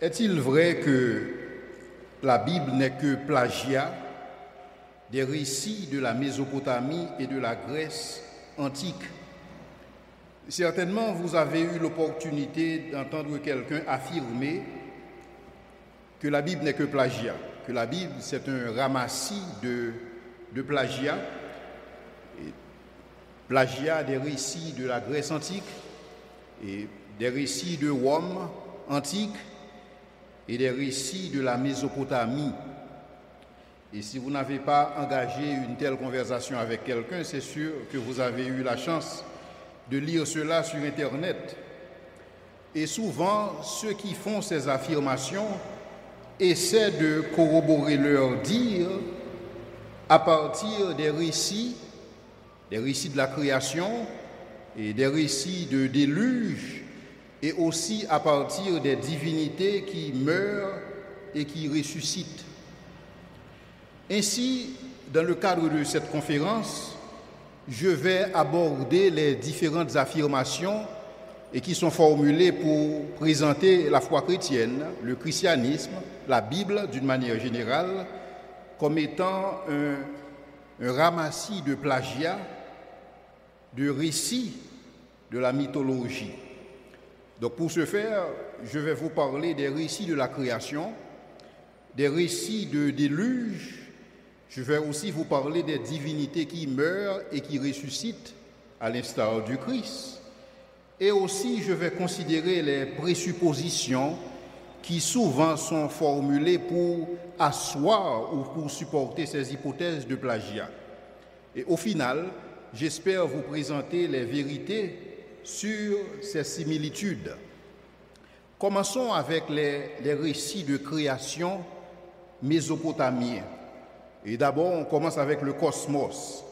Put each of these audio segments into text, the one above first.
Est-il vrai que la Bible n'est que plagiat des récits de la Mésopotamie et de la Grèce antique? Certainement, vous avez eu l'opportunité d'entendre quelqu'un affirmer que la Bible n'est que plagiat, que la Bible c'est un ramassis de plagiat, plagiat des récits de la Grèce antique et des récits de Rome antique et des récits de la Mésopotamie. Et si vous n'avez pas engagé une telle conversation avec quelqu'un, c'est sûr que vous avez eu la chance de lire cela sur Internet. Et souvent, ceux qui font ces affirmations essaient de corroborer leur dire à partir des récits de la création et des récits de déluge, et aussi à partir des divinités qui meurent et qui ressuscitent. Ainsi, dans le cadre de cette conférence, je vais aborder les différentes affirmations et qui sont formulées pour présenter la foi chrétienne, le christianisme, la Bible d'une manière générale, comme étant un ramassis de plagiat, de récits de la mythologie. Donc pour ce faire, je vais vous parler des récits de la création, des récits de déluge. Je vais aussi vous parler des divinités qui meurent et qui ressuscitent à l'instar du Christ. Et aussi, je vais considérer les présuppositions qui souvent sont formulées pour asseoir ou pour supporter ces hypothèses de plagiat. Et au final, j'espère vous présenter les vérités sur ces similitudes. Commençons avec les récits de création mésopotamiens. Et d'abord, on commence avec le cosmos.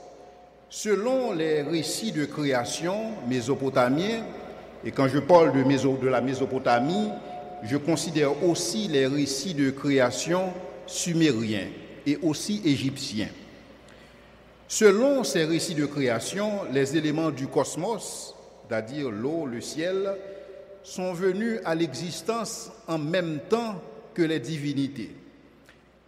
Selon les récits de création mésopotamiens, et quand je parle de la Mésopotamie, je considère aussi les récits de création sumériens et aussi égyptiens. Selon ces récits de création, les éléments du cosmos, c'est-à-dire l'eau, le ciel, sont venus à l'existence en même temps que les divinités.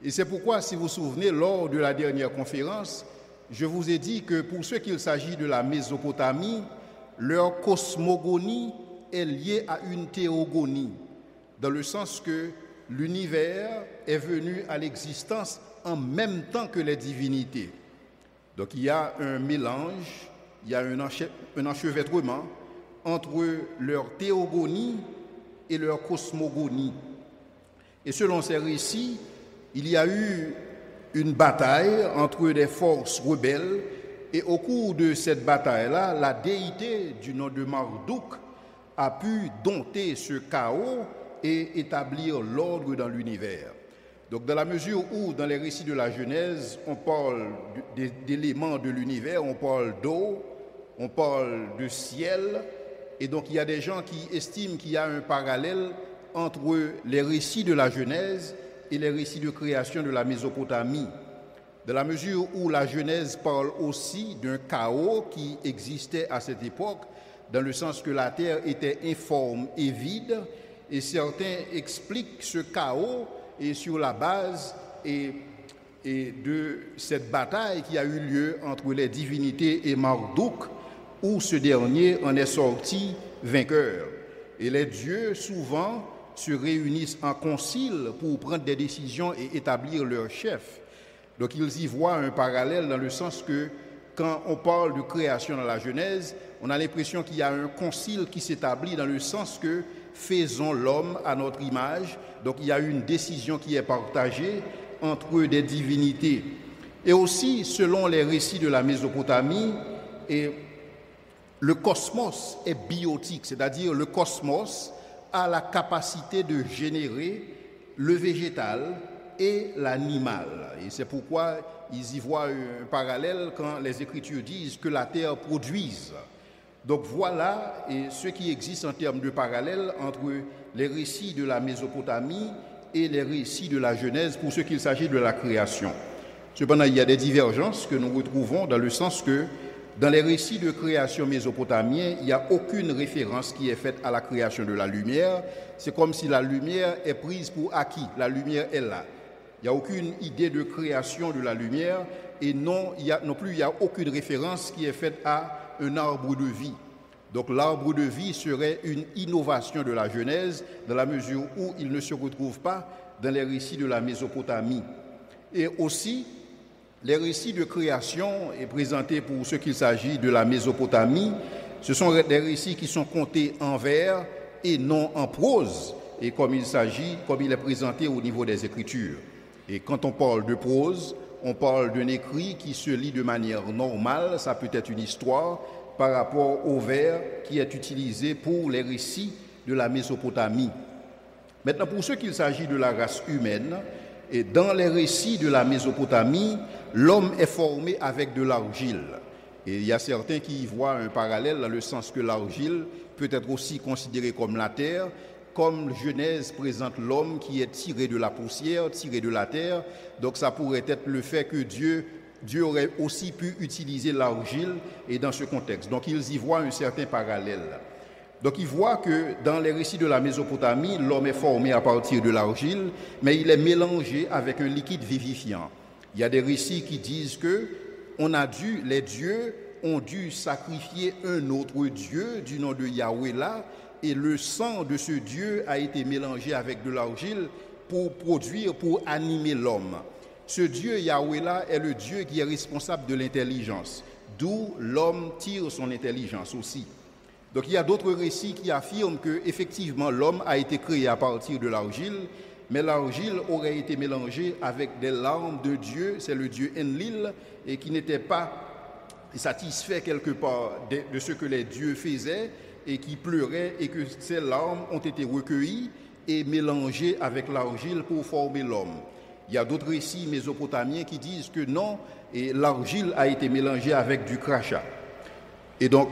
Et c'est pourquoi, si vous vous souvenez, lors de la dernière conférence, je vous ai dit que pour ce qu'il s'agit de la Mésopotamie, leur cosmogonie est liée à une théogonie, dans le sens que l'univers est venu à l'existence en même temps que les divinités. Donc il y a un mélange, il y a un enchevêtrement entre leur théogonie et leur cosmogonie. Et selon ces récits, il y a eu une bataille entre des forces rebelles, et au cours de cette bataille-là, la déité du nom de Marduk a pu dompter ce chaos et établir l'ordre dans l'univers. Donc dans la mesure où, dans les récits de la Genèse, on parle d'éléments de l'univers, on parle d'eau, on parle de ciel, et donc il y a des gens qui estiment qu'il y a un parallèle entre les récits de la Genèse et les récits de création de la Mésopotamie, dans la mesure où la Genèse parle aussi d'un chaos qui existait à cette époque, dans le sens que la terre était informe et vide, et certains expliquent ce chaos et sur la base et de cette bataille qui a eu lieu entre les divinités et Marduk, où ce dernier en est sorti vainqueur. Et les dieux, souvent, se réunissent en concile pour prendre des décisions et établir leur chef. Donc ils y voient un parallèle dans le sens que quand on parle de création dans la Genèse, on a l'impression qu'il y a un concile qui s'établit dans le sens que faisons l'homme à notre image. Donc il y a une décision qui est partagée entre des divinités. Et aussi, selon les récits de la Mésopotamie, le cosmos est biotique, c'est-à-dire le cosmos a la capacité de générer le végétal et l'animal. Et c'est pourquoi ils y voient un parallèle quand les Écritures disent que la terre produise. Donc voilà ce qui existe en termes de parallèle entre les récits de la Mésopotamie et les récits de la Genèse pour ce qu'il s'agit de la création. Cependant, il y a des divergences que nous retrouvons dans le sens que Dans les récits de création mésopotamiens, il n'y a aucune référence qui est faite à la création de la lumière. C'est comme si la lumière est prise pour acquis. La lumière est là. Il n'y a aucune idée de création de la lumière et non plus il n'y a aucune référence qui est faite à un arbre de vie. Donc l'arbre de vie serait une innovation de la Genèse dans la mesure où il ne se retrouve pas dans les récits de la Mésopotamie. Et aussi, les récits de création est présentés pour ce qu'il s'agit de la Mésopotamie. Ce sont des récits qui sont contés en vers et non en prose, et comme il est présenté au niveau des Écritures. Et quand on parle de prose, on parle d'un écrit qui se lit de manière normale, ça peut être une histoire, par rapport au vers qui est utilisé pour les récits de la Mésopotamie. Maintenant, pour ce qu'il s'agit de la race humaine, et dans les récits de la Mésopotamie, l'homme est formé avec de l'argile. Et il y a certains qui y voient un parallèle dans le sens que l'argile peut être aussi considérée comme la terre, comme Genèse présente l'homme qui est tiré de la poussière, tiré de la terre. Donc ça pourrait être le fait que Dieu aurait aussi pu utiliser l'argile et dans ce contexte. Donc ils y voient un certain parallèle. Donc ils voient que dans les récits de la Mésopotamie, l'homme est formé à partir de l'argile, mais il est mélangé avec un liquide vivifiant. Il y a des récits qui disent que les dieux ont dû sacrifier un autre dieu du nom de Yahweh là, et le sang de ce dieu a été mélangé avec de l'argile pour animer l'homme. Ce Dieu Yahweh là est le Dieu qui est responsable de l'intelligence, d'où l'homme tire son intelligence aussi. Donc il y a d'autres récits qui affirment que effectivement l'homme a été créé à partir de l'argile, mais l'argile aurait été mélangée avec des larmes de Dieu, c'est le Dieu Enlil, et qui n'était pas satisfait quelque part de ce que les dieux faisaient et qui pleurait, et que ces larmes ont été recueillies et mélangées avec l'argile pour former l'homme. Il y a d'autres récits mésopotamiens qui disent que non, et l'argile a été mélangée avec du crachat. Et donc,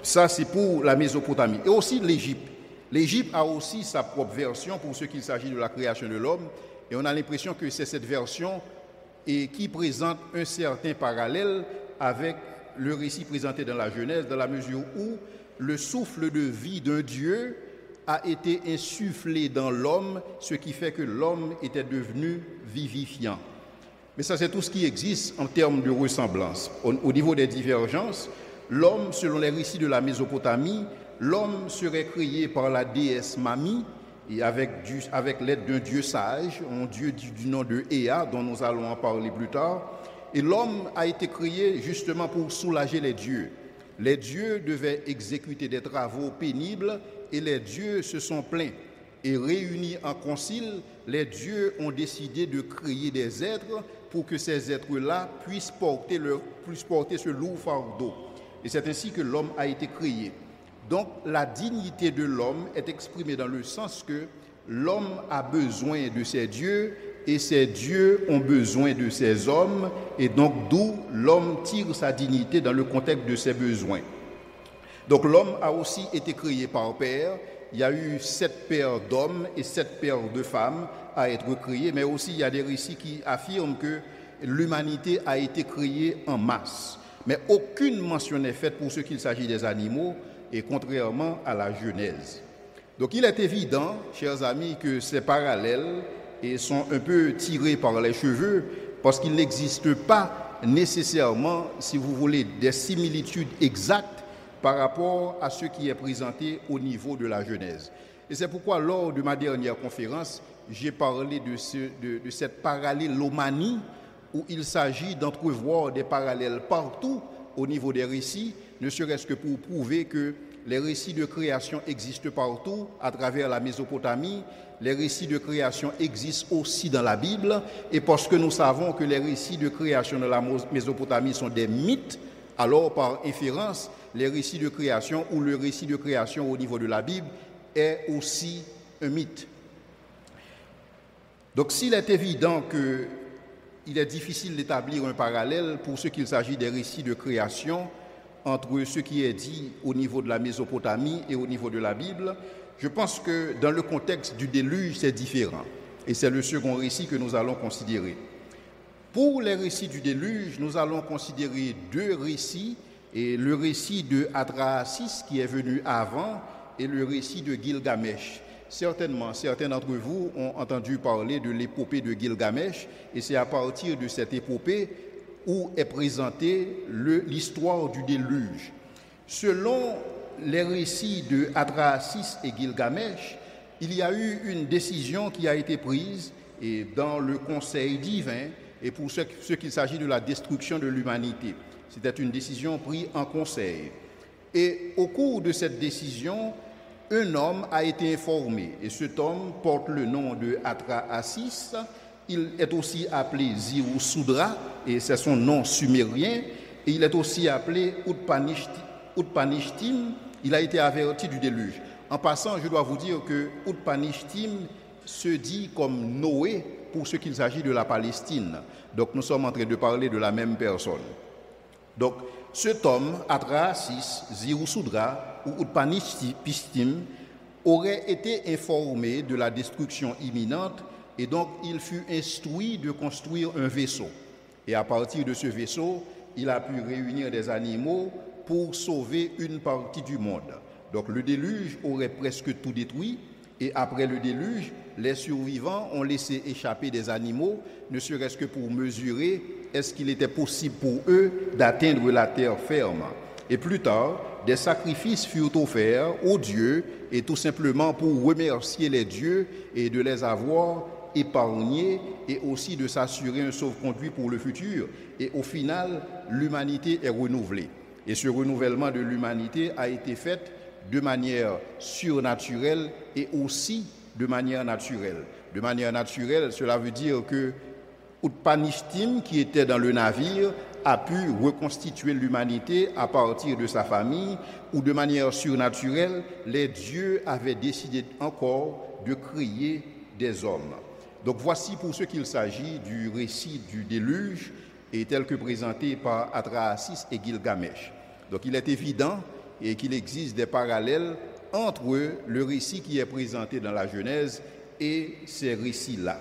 ça c'est pour la Mésopotamie. Et aussi l'Égypte. L'Égypte a aussi sa propre version pour ce qu'il s'agit de la création de l'homme. Et on a l'impression que c'est cette version qui présente un certain parallèle avec le récit présenté dans la Genèse, dans la mesure où le souffle de vie d'un Dieu a été insufflé dans l'homme, ce qui fait que l'homme était devenu vivifiant. Mais ça, c'est tout ce qui existe en termes de ressemblance. Au niveau des divergences, l'homme, selon les récits de la Mésopotamie, l'homme serait créé par la déesse Mami, et avec l'aide d'un dieu sage, un dieu du nom de Ea, dont nous allons en parler plus tard. Et l'homme a été créé justement pour soulager les dieux. Les dieux devaient exécuter des travaux pénibles et les dieux se sont plaints. Et réunis en concile, les dieux ont décidé de créer des êtres pour que ces êtres-là puissent porter ce lourd fardeau. Et c'est ainsi que l'homme a été créé. Donc la dignité de l'homme est exprimée dans le sens que l'homme a besoin de ses dieux et ces dieux ont besoin de ces hommes, et donc d'où l'homme tire sa dignité dans le contexte de ses besoins. Donc l'homme a aussi été créé par paire. Il y a eu 7 paires d'hommes et 7 paires de femmes à être créées, mais aussi il y a des récits qui affirment que l'humanité a été créée en masse. Mais aucune mention n'est faite pour ce qu'il s'agit des animaux, et contrairement à la Genèse. Donc il est évident, chers amis, que ces parallèles sont un peu tirés par les cheveux, parce qu'il n'existe pas nécessairement, si vous voulez, des similitudes exactes par rapport à ce qui est présenté au niveau de la Genèse. Et c'est pourquoi, lors de ma dernière conférence, j'ai parlé de cette parallélomanie, où il s'agit d'entrevoir des parallèles partout au niveau des récits, ne serait-ce que pour prouver que les récits de création existent partout à travers la Mésopotamie. Les récits de création existent aussi dans la Bible, et parce que nous savons que les récits de création de la Mésopotamie sont des mythes, alors par inférence, les récits de création ou le récit de création au niveau de la Bible est aussi un mythe. Donc s'il est évident qu'il est difficile d'établir un parallèle pour ce qu'il s'agit des récits de création entre ce qui est dit au niveau de la Mésopotamie et au niveau de la Bible, je pense que dans le contexte du déluge, c'est différent. Et c'est le second récit que nous allons considérer. Pour les récits du déluge, nous allons considérer 2 récits Et le récit de Adrassis qui est venu avant et le récit de Gilgamesh. Certainement, certains d'entre vous ont entendu parler de l'épopée de Gilgamesh et c'est à partir de cette épopée où est présentée l'histoire du déluge. Selon les récits de Adrassis et Gilgamesh, il y a eu une décision qui a été prise et dans le conseil divin et pour ce qu'il s'agit de la destruction de l'humanité. C'était une décision prise en conseil. Et au cours de cette décision, un homme a été informé. Et cet homme porte le nom de Adrassis. Il est aussi appelé Zirusudra, et c'est son nom sumérien. Et il est aussi appelé Utpanishtim. Il a été averti du déluge. En passant, je dois vous dire que Utpanishtim se dit comme Noé pour ce qu'il s'agit de la Palestine. Donc nous sommes en train de parler de la même personne. Donc, cet homme, Adrassis, Zirusudra ou Utpanishtim, aurait été informé de la destruction imminente et donc il fut instruit de construire un vaisseau. Et à partir de ce vaisseau, il a pu réunir des animaux pour sauver une partie du monde. Donc le déluge aurait presque tout détruit et après le déluge, les survivants ont laissé échapper des animaux, ne serait-ce que pour mesurer est-ce qu'il était possible pour eux d'atteindre la terre ferme. Et plus tard, des sacrifices furent offerts aux dieux et tout simplement pour remercier les dieux et de les avoir épargnés et aussi de s'assurer un sauve-conduit pour le futur. Et au final, l'humanité est renouvelée. Et ce renouvellement de l'humanité a été fait de manière surnaturelle et aussi de manière naturelle. De manière naturelle, cela veut dire que Utpanishtim, qui était dans le navire, a pu reconstituer l'humanité à partir de sa famille, ou de manière surnaturelle, les dieux avaient décidé encore de créer des hommes. Donc voici pour ce qu'il s'agit du récit du déluge, et tel que présenté par Adrassis et Gilgamesh. Donc il est évident et qu'il existe des parallèles entre le récit qui est présenté dans la Genèse et ces récits-là.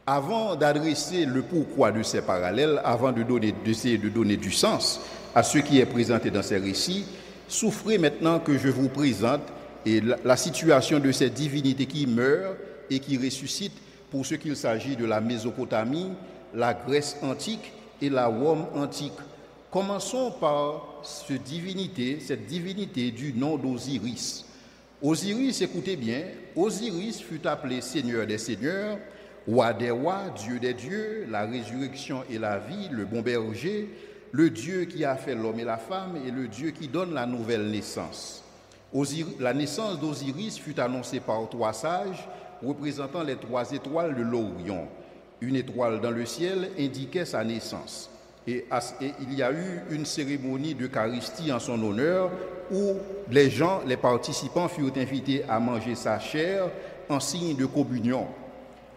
Avant d'adresser le pourquoi de ces parallèles, avant d'essayer de donner du sens à ce qui est présenté dans ces récits, souffrez maintenant que je vous présente la situation de ces divinités qui meurent et qui ressuscitent pour ce qu'il s'agit de la Mésopotamie, la Grèce antique et la Rome antique. Commençons par cette divinité du nom d'Osiris. Osiris, écoutez bien, Osiris fut appelé Seigneur des Seigneurs, Roi des rois, Dieu des dieux, la résurrection et la vie, le bon berger, le Dieu qui a fait l'homme et la femme et le Dieu qui donne la nouvelle naissance. La naissance d'Osiris fut annoncée par 3 sages représentant les 3 étoiles de l'Orion. Une étoile dans le ciel indiquait sa naissance. Et il y a eu une cérémonie d'Eucharistie en son honneur où les participants furent invités à manger sa chair en signe de communion.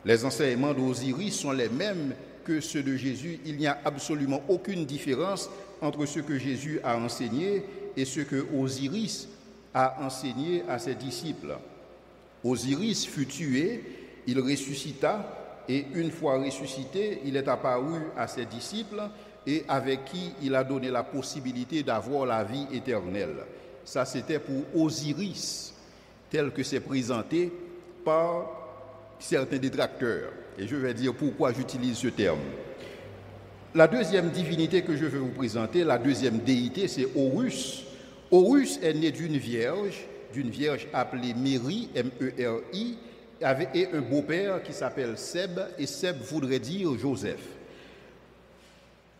Les enseignements d'Osiris sont les mêmes que ceux de Jésus. Il n'y a absolument aucune différence entre ce que Jésus a enseigné et ce que Osiris a enseigné à ses disciples. Osiris fut tué, il ressuscita et une fois ressuscité, il est apparu à ses disciples et avec qui il a donné la possibilité d'avoir la vie éternelle. Ça, c'était pour Osiris, tel que c'est présenté par certains détracteurs. Et je vais dire pourquoi j'utilise ce terme. La deuxième divinité que je vais vous présenter, la deuxième déité, c'est Horus. Horus est né d'une vierge appelée Méri, M-E-R-I, et un beau-père qui s'appelle Seb, et Seb voudrait dire Joseph.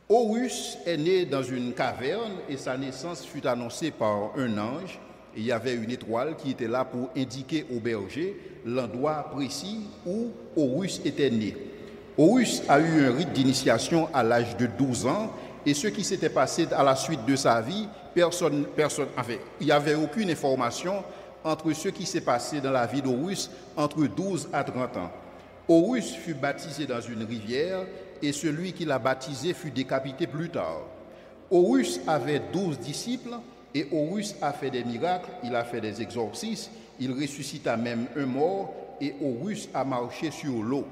Horus est né dans une caverne et sa naissance fut annoncée par un ange. Et il y avait une étoile qui était là pour indiquer au berger l'endroit précis où Horus était né. Horus a eu un rite d'initiation à l'âge de 12 ans et ce qui s'était passé à la suite de sa vie, il n'y avait aucune information entre ce qui s'est passé dans la vie d'Horus entre 12 à 30 ans. Horus fut baptisé dans une rivière et celui qui l'a baptisé fut décapité plus tard. Horus avait 12 disciples et Horus a fait des miracles, il a fait des exorcismes, il ressuscita même un mort et Horus a marché sur l'eau.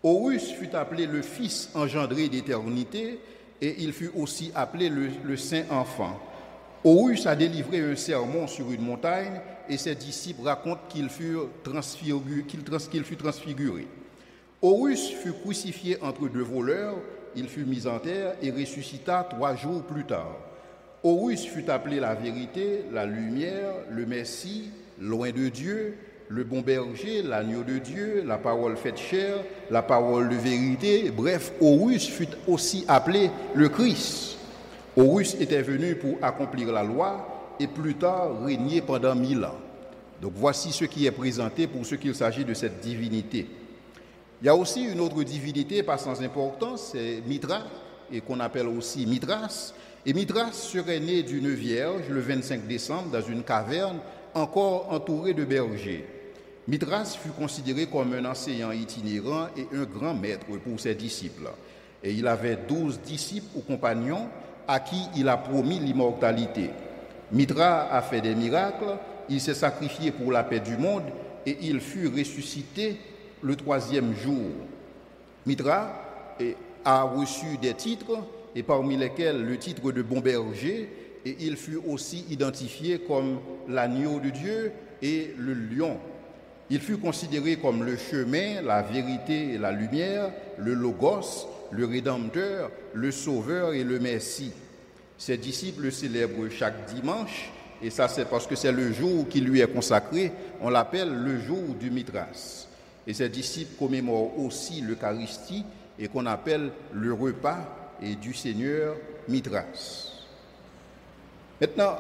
Horus fut appelé le fils engendré d'éternité et il fut aussi appelé le Saint Enfant. Horus a délivré un sermon sur une montagne et ses disciples racontent qu'il fut transfiguré. Horus fut crucifié entre deux voleurs, il fut mis en terre et ressuscita 3 jours plus tard. Horus fut appelé la vérité, la lumière, le Messie, loin de Dieu, le bon berger, l'agneau de Dieu, la parole faite chair, la parole de vérité. Bref, Horus fut aussi appelé le Christ. Horus était venu pour accomplir la loi et plus tard régner pendant 1000 ans. Donc voici ce qui est présenté pour ce qu'il s'agit de cette divinité. Il y a aussi une autre divinité pas sans importance, c'est Mithra, et qu'on appelle aussi Mithras. Et Mithras serait né d'une vierge le 25 décembre dans une caverne encore entourée de bergers. Mithras fut considéré comme un enseignant itinérant et un grand maître pour ses disciples. Et il avait 12 disciples ou compagnons à qui il a promis l'immortalité. Mithra a fait des miracles, il s'est sacrifié pour la paix du monde et il fut ressuscité le 3e jour. Mithra a reçu des titres, et parmi lesquels le titre de bon berger, et il fut aussi identifié comme l'agneau de Dieu et le lion. Il fut considéré comme le chemin, la vérité et la lumière, le logos, le rédempteur, le sauveur et le Messie. Ses disciples le célèbrent chaque dimanche, et ça c'est parce que c'est le jour qui lui est consacré, on l'appelle le jour du Mithras. Et ses disciples commémorent aussi l'Eucharistie et qu'on appelle le repas et du Seigneur Mithras. Maintenant,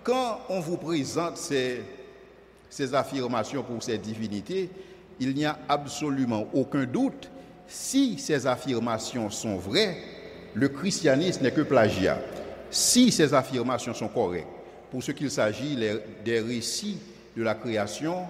quand on vous présente ces affirmations pour ces divinités, il n'y a absolument aucun doute, si ces affirmations sont vraies, le christianisme n'est que plagiat. Si ces affirmations sont correctes, pour ce qu'il s'agit des récits de la création,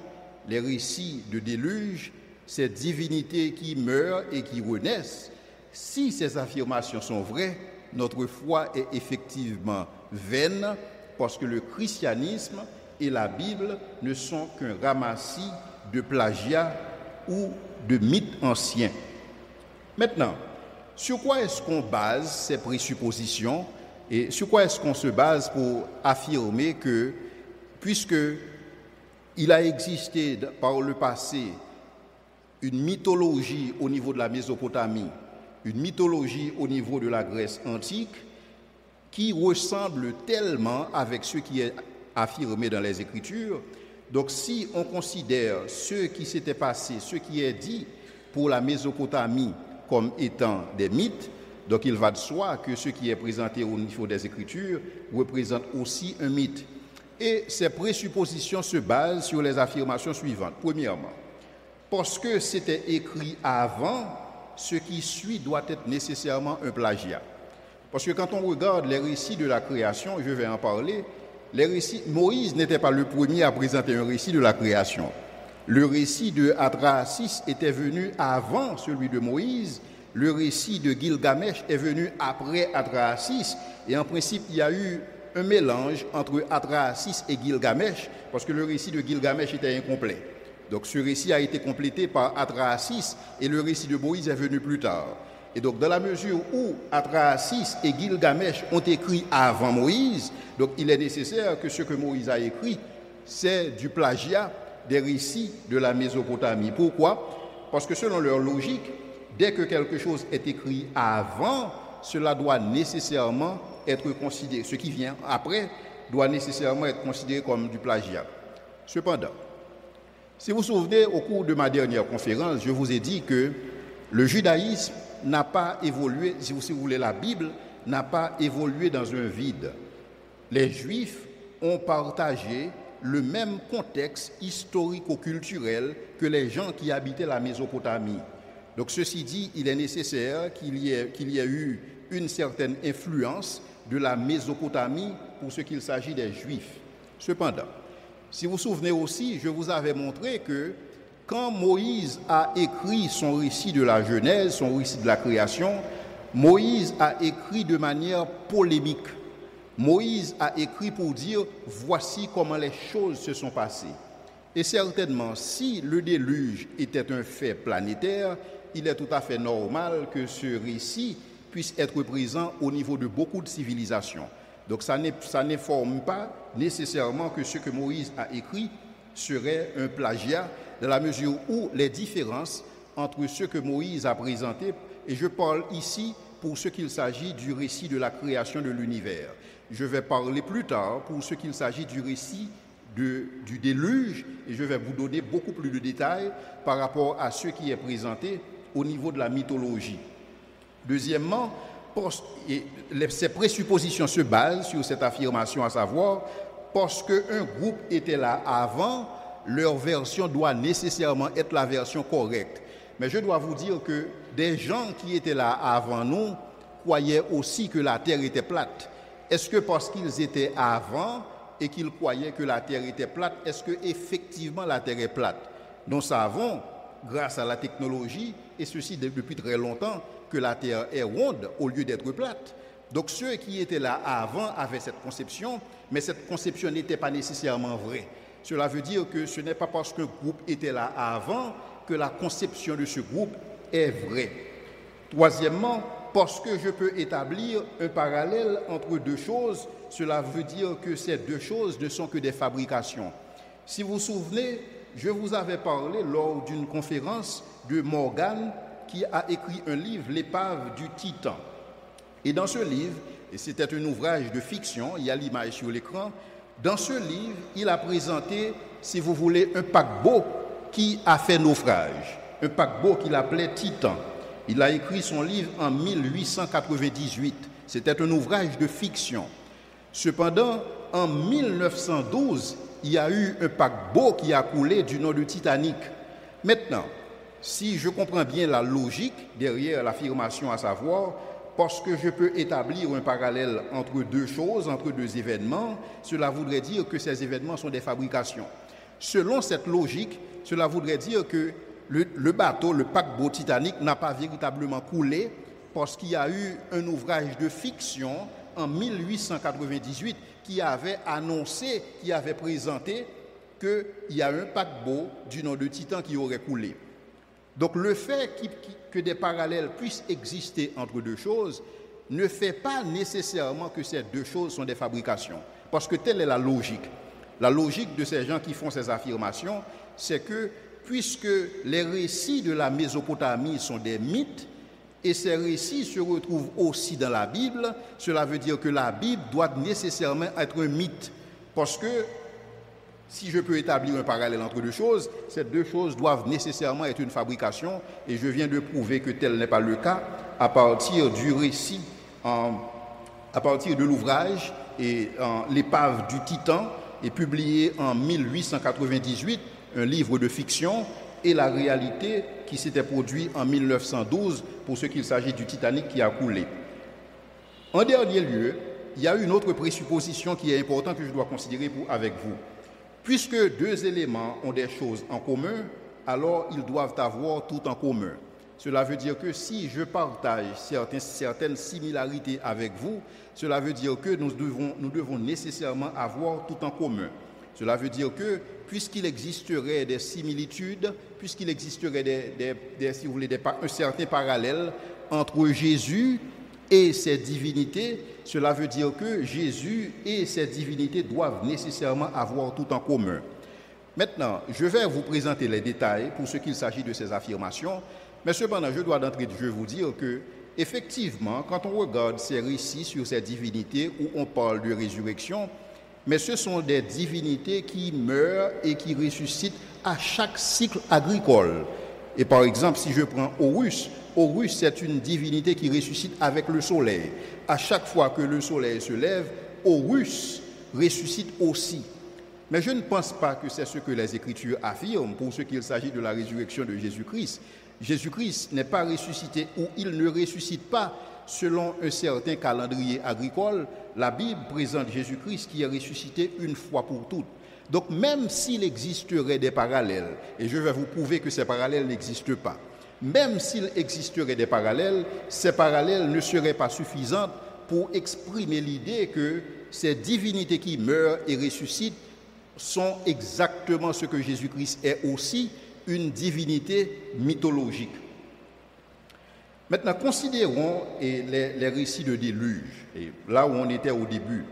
les récits de déluge, ces divinités qui meurent et qui renaissent, si ces affirmations sont vraies, notre foi est effectivement vaine parce que le christianisme et la Bible ne sont qu'un ramassis de plagiat ou de mythes anciens. Maintenant, sur quoi est-ce qu'on base ces présuppositions et sur quoi est-ce qu'on se base pour affirmer que, puisque il a existé par le passé une mythologie au niveau de la Mésopotamie, une mythologie au niveau de la Grèce antique, qui ressemble tellement avec ce qui est affirmé dans les Écritures. Donc si on considère ce qui s'était passé, ce qui est dit pour la Mésopotamie comme étant des mythes, donc il va de soi que ce qui est présenté au niveau des Écritures représente aussi un mythe. Et ces présuppositions se basent sur les affirmations suivantes. Premièrement, parce que c'était écrit avant, ce qui suit doit être nécessairement un plagiat. Parce que quand on regarde les récits de la création, je vais en parler, Moïse n'était pas le premier à présenter un récit de la création. Le récit de Adrasis était venu avant celui de Moïse, le récit de Gilgamesh est venu après Adrasis, et en principe il y a eu un mélange entre Adrasis et Gilgamesh, parce que le récit de Gilgamesh était incomplet. Donc ce récit a été complété par Adrasis et le récit de Moïse est venu plus tard. Et donc dans la mesure où Adrasis et Gilgamesh ont écrit avant Moïse, donc il est nécessaire que ce que Moïse a écrit, c'est du plagiat des récits de la Mésopotamie. Pourquoi ? Parce que selon leur logique, dès que quelque chose est écrit avant, cela doit nécessairement être considéré, ce qui vient après doit nécessairement être considéré comme du plagiat. Cependant, si vous vous souvenez, au cours de ma dernière conférence, je vous ai dit que le judaïsme n'a pas évolué, si vous voulez, la Bible n'a pas évolué dans un vide. Les Juifs ont partagé le même contexte historico-culturel que les gens qui habitaient la Mésopotamie. Donc ceci dit, il est nécessaire qu'il y ait eu une certaine influence de la Mésopotamie pour ce qu'il s'agit des Juifs. Cependant, si vous vous souvenez aussi, je vous avais montré que quand Moïse a écrit son récit de la Genèse, son récit de la création, Moïse a écrit de manière polémique. Moïse a écrit pour dire « voici comment les choses se sont passées ». Et certainement, si le déluge était un fait planétaire, il est tout à fait normal que ce récit puisse être présent au niveau de beaucoup de civilisations. Donc ça n'informe pas nécessairement que ce que Moïse a écrit serait un plagiat, dans la mesure où les différences entre ce que Moïse a présenté, et je parle ici pour ce qu'il s'agit du récit de la création de l'univers. Je vais parler plus tard pour ce qu'il s'agit du récit du déluge, et je vais vous donner beaucoup plus de détails par rapport à ce qui est présenté au niveau de la mythologie. Deuxièmement, ces présuppositions se basent sur cette affirmation, à savoir, parce qu'un groupe était là avant, leur version doit nécessairement être la version correcte. Mais je dois vous dire que des gens qui étaient là avant nous croyaient aussi que la terre était plate. Est-ce que parce qu'ils étaient avant et qu'ils croyaient que la terre était plate, est-ce que effectivement la terre est plate? Nous savons, grâce à la technologie, et ceci depuis très longtemps, que la terre est ronde au lieu d'être plate. Donc ceux qui étaient là avant avaient cette conception, mais cette conception n'était pas nécessairement vraie. Cela veut dire que ce n'est pas parce qu'un groupe était là avant que la conception de ce groupe est vraie. Troisièmement, parce que je peux établir un parallèle entre deux choses, cela veut dire que ces deux choses ne sont que des fabrications. Si vous vous souvenez, je vous avais parlé lors d'une conférence de Morgan qui a écrit un livre, L'épave du Titan. Et dans ce livre, et c'était un ouvrage de fiction, il y a l'image sur l'écran, dans ce livre, il a présenté, si vous voulez, un paquebot qui a fait naufrage, un paquebot qu'il appelait Titan. Il a écrit son livre en 1898. C'était un ouvrage de fiction. Cependant, en 1912, il y a eu un paquebot qui a coulé du nom de Titanic. Maintenant, si je comprends bien la logique derrière l'affirmation, à savoir, parce que je peux établir un parallèle entre deux choses, entre deux événements, cela voudrait dire que ces événements sont des fabrications. Selon cette logique, cela voudrait dire que le bateau, le paquebot Titanic, n'a pas véritablement coulé parce qu'il y a eu un ouvrage de fiction en 1898 qui avait annoncé, qui avait présenté qu'il y a un paquebot du nom de Titan qui aurait coulé. Donc le fait que des parallèles puissent exister entre deux choses ne fait pas nécessairement que ces deux choses sont des fabrications. Parce que telle est la logique. La logique de ces gens qui font ces affirmations, c'est que puisque les récits de la Mésopotamie sont des mythes, et ces récits se retrouvent aussi dans la Bible, cela veut dire que la Bible doit nécessairement être un mythe. Parce que si je peux établir un parallèle entre deux choses, ces deux choses doivent nécessairement être une fabrication, et je viens de prouver que tel n'est pas le cas à partir du récit, à partir de l'ouvrage et l'épave du Titan est publié en 1898, un livre de fiction, et la réalité qui s'était produite en 1912 pour ce qu'il s'agit du Titanic qui a coulé. En dernier lieu, il y a une autre présupposition qui est importante que je dois considérer avec vous. Puisque deux éléments ont des choses en commun, alors ils doivent avoir tout en commun. Cela veut dire que si je partage certaines similarités avec vous, cela veut dire que nous devons nécessairement avoir tout en commun. Cela veut dire que puisqu'il existerait des similitudes, puisqu'il existerait si vous voulez, un certain parallèle entre Jésus et ses divinités, cela veut dire que Jésus et ses divinités doivent nécessairement avoir tout en commun. Maintenant, je vais vous présenter les détails pour ce qu'il s'agit de ces affirmations, mais cependant, je dois d'entrée de jeu vous dire que, effectivement, quand on regarde ces récits sur ces divinités où on parle de résurrection, mais ce sont des divinités qui meurent et qui ressuscitent à chaque cycle agricole. Et par exemple, si je prends Horus, c'est une divinité qui ressuscite avec le soleil. À chaque fois que le soleil se lève, Horus ressuscite aussi. Mais je ne pense pas que c'est ce que les Écritures affirment pour ce qu'il s'agit de la résurrection de Jésus-Christ. Jésus-Christ n'est pas ressuscité ou il ne ressuscite pas selon un certain calendrier agricole. La Bible présente Jésus-Christ qui est ressuscité une fois pour toutes. Donc même s'il existerait des parallèles, et je vais vous prouver que ces parallèles n'existent pas, même s'il existerait des parallèles, ces parallèles ne seraient pas suffisants pour exprimer l'idée que ces divinités qui meurent et ressuscitent sont exactement ce que Jésus-Christ est aussi, une divinité mythologique. Maintenant, considérons les récits de déluge, et là où on était au début.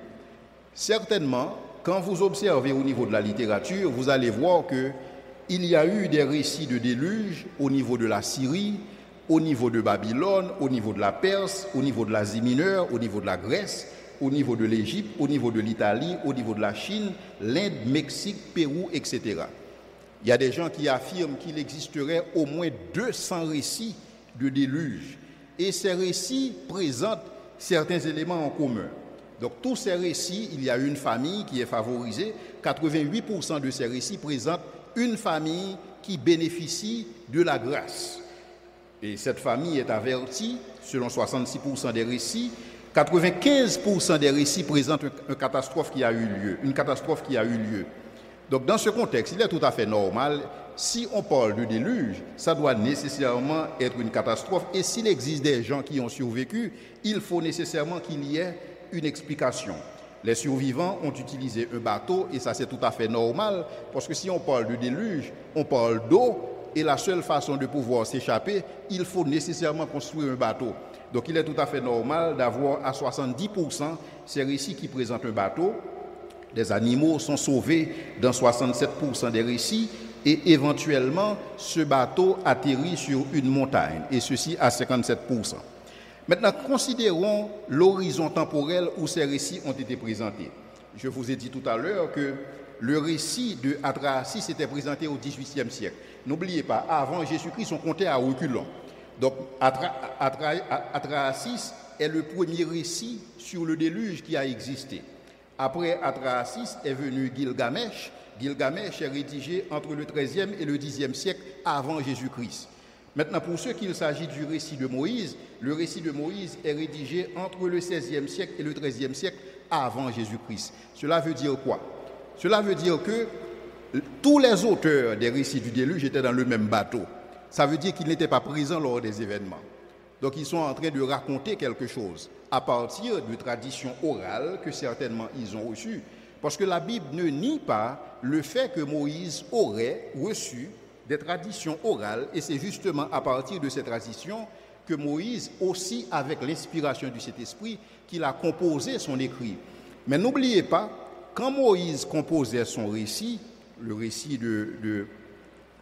Certainement, quand vous observez au niveau de la littérature, vous allez voir qu'il y a eu des récits de déluge au niveau de la Syrie, au niveau de Babylone, au niveau de la Perse, au niveau de l'Asie mineure, au niveau de la Grèce, au niveau de l'Égypte, au niveau de l'Italie, au niveau de la Chine, l'Inde, Mexique, Pérou, etc. Il y a des gens qui affirment qu'il existerait au moins 200 récits de déluge. Et ces récits présentent certains éléments en commun. Donc, tous ces récits, il y a une famille qui est favorisée. 88% de ces récits présentent une famille qui bénéficie de la grâce. Et cette famille est avertie, selon 66% des récits. 95% des récits présentent une catastrophe qui a eu lieu. Donc, dans ce contexte, il est tout à fait normal, si on parle de déluge, ça doit nécessairement être une catastrophe. Et s'il existe des gens qui ont survécu, il faut nécessairement qu'il y ait une explication. Les survivants ont utilisé un bateau et ça c'est tout à fait normal parce que si on parle de déluge, on parle d'eau et la seule façon de pouvoir s'échapper, il faut nécessairement construire un bateau. Donc il est tout à fait normal d'avoir à 70% ces récits qui présentent un bateau. Les animaux sont sauvés dans 67% des récits et éventuellement ce bateau atterrit sur une montagne et ceci à 57%. Maintenant, considérons l'horizon temporel où ces récits ont été présentés. Je vous ai dit tout à l'heure que le récit de Adrastis était présenté au XVIIIe siècle. N'oubliez pas, avant Jésus-Christ, on comptait à reculons. Donc, Adrastis est le premier récit sur le déluge qui a existé. Après Adrastis est venu Gilgamesh. Gilgamesh est rédigé entre le XIIIe et le Xe siècle avant Jésus-Christ. Maintenant, pour ce qu'il s'agit du récit de Moïse, le récit de Moïse est rédigé entre le XVIe siècle et le XIIIe siècle avant Jésus-Christ. Cela veut dire quoi? Cela veut dire que tous les auteurs des récits du déluge étaient dans le même bateau. Ça veut dire qu'ils n'étaient pas présents lors des événements. Donc, ils sont en train de raconter quelque chose à partir de traditions orales que certainement ils ont reçues. Parce que la Bible ne nie pas le fait que Moïse aurait reçu des traditions orales, et c'est justement à partir de ces traditions que Moïse, aussi avec l'inspiration du Saint-Esprit, qu'il a composé son écrit. Mais n'oubliez pas, quand Moïse composait son récit, le récit de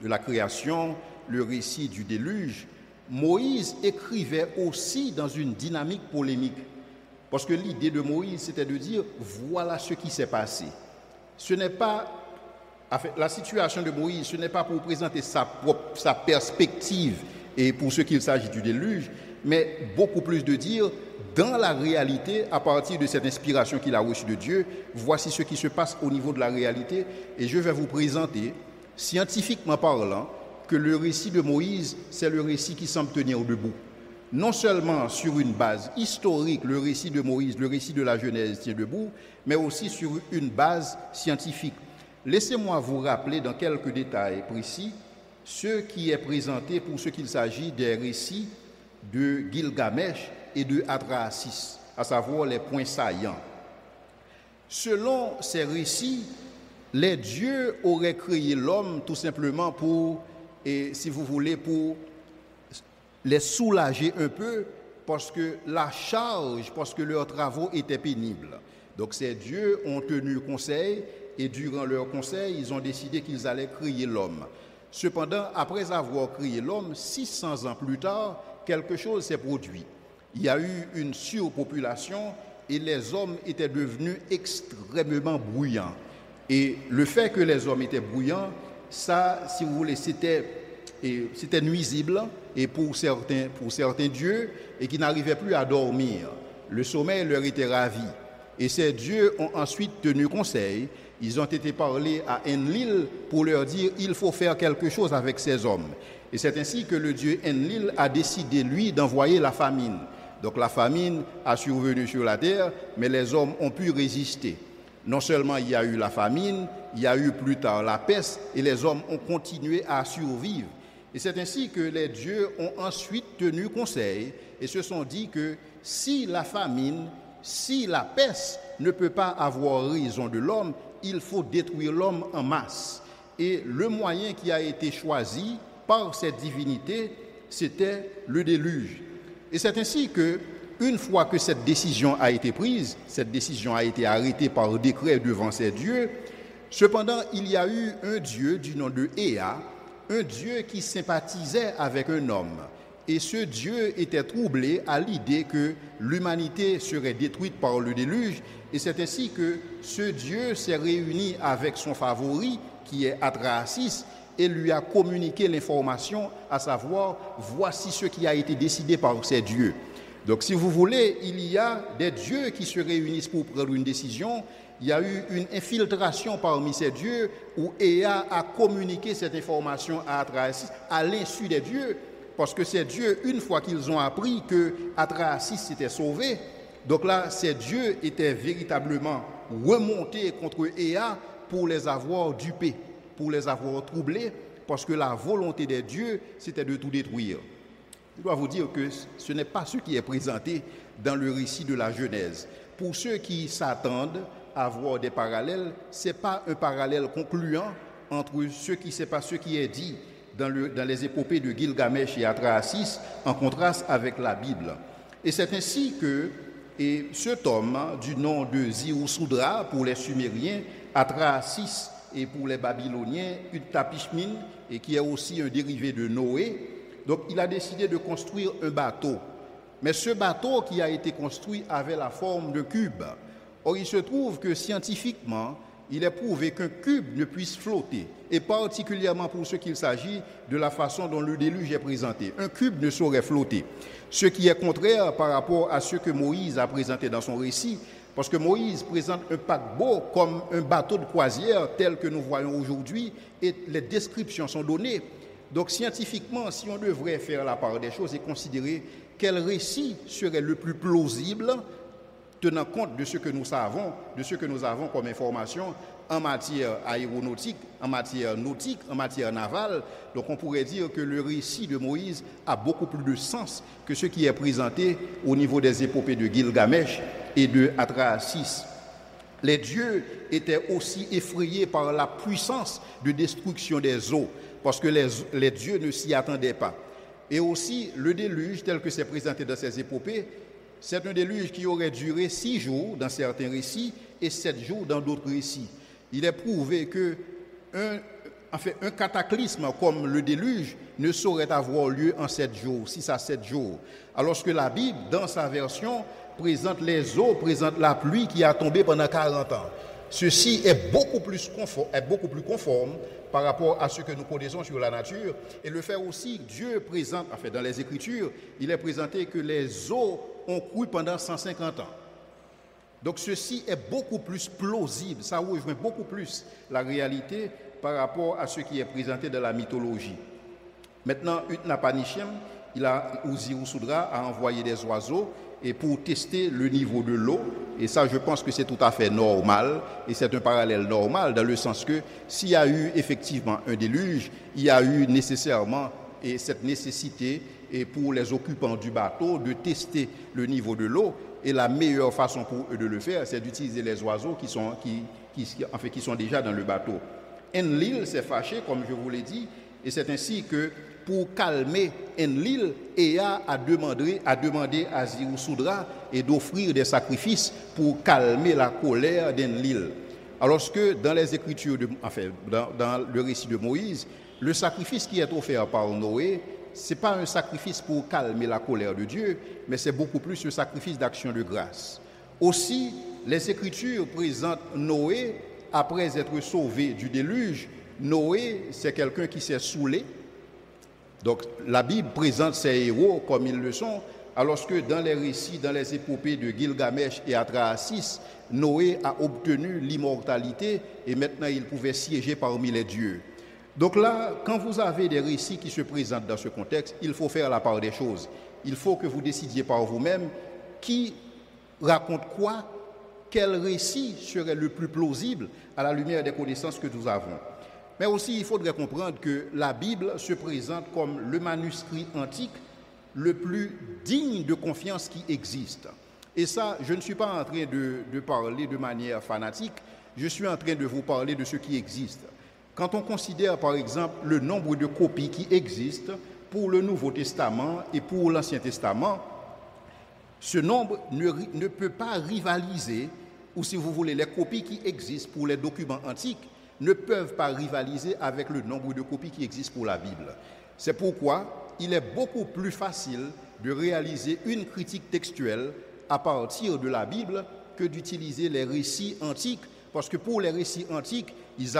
la création, le récit du déluge, Moïse écrivait aussi dans une dynamique polémique. Parce que l'idée de Moïse, c'était de dire, voilà ce qui s'est passé. Ce n'est pas la situation de Moïse, ce n'est pas pour présenter sa perspective et pour ce qu'il s'agit du déluge, mais beaucoup plus de dire, dans la réalité, à partir de cette inspiration qu'il a reçue de Dieu, voici ce qui se passe au niveau de la réalité. Et je vais vous présenter, scientifiquement parlant, que le récit de Moïse, c'est le récit qui semble tenir debout. Non seulement sur une base historique, le récit de Moïse, le récit de la Genèse tient debout, mais aussi sur une base scientifique. Laissez-moi vous rappeler dans quelques détails précis ce qui est présenté pour ce qu'il s'agit des récits de Gilgamesh et de Adrastis, à savoir les points saillants. Selon ces récits, les dieux auraient créé l'homme tout simplement pour, et si vous voulez, pour les soulager un peu parce que leurs travaux étaient pénibles. Donc ces dieux ont tenu conseil et durant leur conseil, ils ont décidé qu'ils allaient créer l'homme. Cependant, après avoir créé l'homme, 600 ans plus tard, quelque chose s'est produit. Il y a eu une surpopulation et les hommes étaient devenus extrêmement bruyants. Et le fait que les hommes étaient bruyants, ça, si vous voulez, c'était nuisible et pour certains dieux et qui n'arrivaient plus à dormir. Le sommeil leur était ravi. Et ces dieux ont ensuite tenu conseil. Ils ont été parlés à Enlil pour leur dire il faut faire quelque chose avec ces hommes. Et c'est ainsi que le dieu Enlil a décidé, lui, d'envoyer la famine. Donc la famine a survenu sur la terre, mais les hommes ont pu résister. Non seulement il y a eu la famine, il y a eu plus tard la peste, et les hommes ont continué à survivre. Et c'est ainsi que les dieux ont ensuite tenu conseil et se sont dit que si la famine, si la peste ne peut pas avoir raison de l'homme, il faut détruire l'homme en masse. Et le moyen qui a été choisi par cette divinité, c'était le déluge. Et c'est ainsi que, une fois que cette décision a été prise, cette décision a été arrêtée par décret devant ces dieux, cependant, il y a eu un dieu du nom de Ea, un dieu qui sympathisait avec un homme. Et ce Dieu était troublé à l'idée que l'humanité serait détruite par le déluge. Et c'est ainsi que ce Dieu s'est réuni avec son favori, qui est Adrassis, et lui a communiqué l'information, à savoir, voici ce qui a été décidé par ces dieux. Donc si vous voulez, il y a des dieux qui se réunissent pour prendre une décision. Il y a eu une infiltration parmi ces dieux où Ea a communiqué cette information à Adrassis à l'insu des dieux. Parce que ces dieux, une fois qu'ils ont appris que Adrassis s'était sauvé, donc là, ces dieux étaient véritablement remontés contre Ea pour les avoir dupés, pour les avoir troublés, parce que la volonté des dieux, c'était de tout détruire. Je dois vous dire que ce n'est pas ce qui est présenté dans le récit de la Genèse. Pour ceux qui s'attendent à voir des parallèles, ce n'est pas un parallèle concluant entre ce qui est dit dans les épopées de Gilgamesh et Adrassis, en contraste avec la Bible. Et c'est ainsi que cet homme, du nom de Ziusudra pour les Sumériens, Adrassis et pour les Babyloniens, Uthapishmin, et qui est aussi un dérivé de Noé, donc il a décidé de construire un bateau. Mais ce bateau qui a été construit avait la forme d'un cube. Or, il se trouve que scientifiquement, il est prouvé qu'un cube ne puisse flotter, et particulièrement pour ce qu'il s'agit de la façon dont le déluge est présenté. Un cube ne saurait flotter, ce qui est contraire par rapport à ce que Moïse a présenté dans son récit, parce que Moïse présente un paquebot comme un bateau de croisière tel que nous voyons aujourd'hui, et les descriptions sont données. Donc scientifiquement, si on devrait faire la part des choses et considérer quel récit serait le plus plausible, tenant compte de ce que nous avons comme information en matière aéronautique, en matière nautique, en matière navale. Donc on pourrait dire que le récit de Moïse a beaucoup plus de sens que ce qui est présenté au niveau des épopées de Gilgamesh et de Adrassis. Les dieux étaient aussi effrayés par la puissance de destruction des eaux, parce que les dieux ne s'y attendaient pas. Et aussi le déluge tel que c'est présenté dans ces épopées, c'est un déluge qui aurait duré 6 jours dans certains récits et 7 jours dans d'autres récits. Il est prouvé qu'un cataclysme comme le déluge ne saurait avoir lieu en 7 jours, 6 à 7 jours. Alors que la Bible, dans sa version, présente les eaux, présente la pluie qui a tombé pendant 40 ans. Ceci est beaucoup plus conforme par rapport à ce que nous connaissons sur la nature. Et le fait aussi, Dieu présente, dans les Écritures, il est présenté que les eaux ont couru pendant 150 ans. Donc ceci est beaucoup plus plausible, ça rejoint beaucoup plus la réalité par rapport à ce qui est présenté dans la mythologie. Maintenant, Utnapishtim, Ziusudra a envoyé des oiseaux et pour tester le niveau de l'eau. Et ça, je pense que c'est tout à fait normal. Et c'est un parallèle normal dans le sens que s'il y a eu effectivement un déluge, il y a eu nécessairement cette nécessité pour les occupants du bateau de tester le niveau de l'eau. Et la meilleure façon pour eux de le faire, c'est d'utiliser les oiseaux qui sont déjà dans le bateau. Enlil s'est fâché, comme je vous l'ai dit, et c'est ainsi que pour calmer Enlil, Ea a demandé à Ziusudra et d'offrir des sacrifices pour calmer la colère d'Enlil. Alors que dans les Écritures, dans le récit de Moïse, le sacrifice qui est offert par Noé, ce n'est pas un sacrifice pour calmer la colère de Dieu, mais c'est beaucoup plus un sacrifice d'action de grâce. Aussi, les Écritures présentent Noé, après être sauvé du déluge. Noé, c'est quelqu'un qui s'est saoulé. Donc la Bible présente ces héros comme ils le sont, alors que dans les récits, dans les épopées de Gilgamesh et Adrassis, Noé a obtenu l'immortalité et maintenant il pouvait siéger parmi les dieux. Donc là, quand vous avez des récits qui se présentent dans ce contexte, il faut faire la part des choses. Il faut que vous décidiez par vous-même qui raconte quoi, quel récit serait le plus plausible à la lumière des connaissances que nous avons. Mais aussi, il faudrait comprendre que la Bible se présente comme le manuscrit antique le plus digne de confiance qui existe. Et ça, je ne suis pas en train de parler de manière fanatique, je suis en train de vous parler de ce qui existe. Quand on considère, par exemple, le nombre de copies qui existent pour le Nouveau Testament et pour l'Ancien Testament, Ce nombre ne peut pas rivaliser, ou si vous voulez, les copies qui existent pour les documents antiques ne peuvent pas rivaliser avec le nombre de copies qui existent pour la Bible. C'est pourquoi il est beaucoup plus facile de réaliser une critique textuelle à partir de la Bible que d'utiliser les récits antiques, parce que pour les récits antiques, ils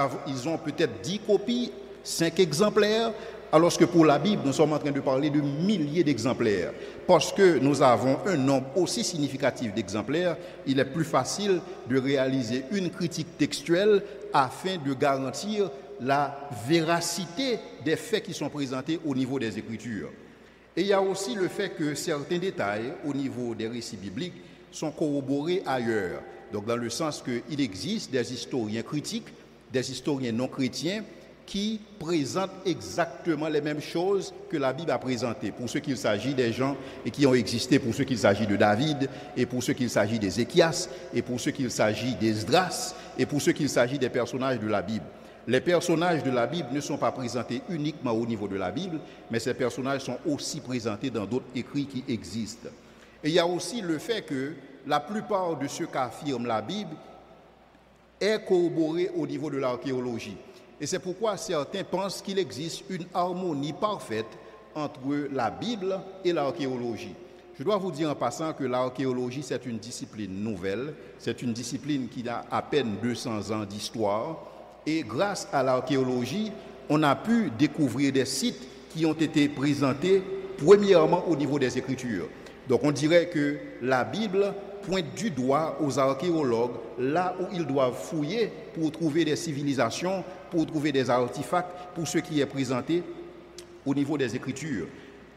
ont peut-être 10 copies, 5 exemplaires, alors que pour la Bible, nous sommes en train de parler de milliers d'exemplaires. Parce que nous avons un nombre aussi significatif d'exemplaires, il est plus facile de réaliser une critique textuelle afin de garantir la véracité des faits qui sont présentés au niveau des Écritures. Et il y a aussi le fait que certains détails au niveau des récits bibliques sont corroborés ailleurs. Donc dans le sens qu'il existe des historiens critiques, des historiens non chrétiens, qui présentent exactement les mêmes choses que la Bible a présentées. Pour ce qu'il s'agit des gens et qui ont existé, pour ce qu'il s'agit de David, et pour ce qu'il s'agit d'Ézéchias, et pour ce qu'il s'agit d'Esdras, et pour ce qu'il s'agit des personnages de la Bible. Les personnages de la Bible ne sont pas présentés uniquement au niveau de la Bible, mais ces personnages sont aussi présentés dans d'autres écrits qui existent. Et il y a aussi le fait que la plupart de ce qu'affirme la Bible est corroboré au niveau de l'archéologie. Et c'est pourquoi certains pensent qu'il existe une harmonie parfaite entre la Bible et l'archéologie. Je dois vous dire en passant que l'archéologie, c'est une discipline nouvelle, c'est une discipline qui a à peine 200 ans d'histoire. Et grâce à l'archéologie, on a pu découvrir des sites qui ont été présentés premièrement au niveau des Écritures. Donc on dirait que la Bible pointe du doigt aux archéologues là où ils doivent fouiller pour trouver des civilisations, pour trouver des artefacts, pour ce qui est présenté au niveau des Écritures.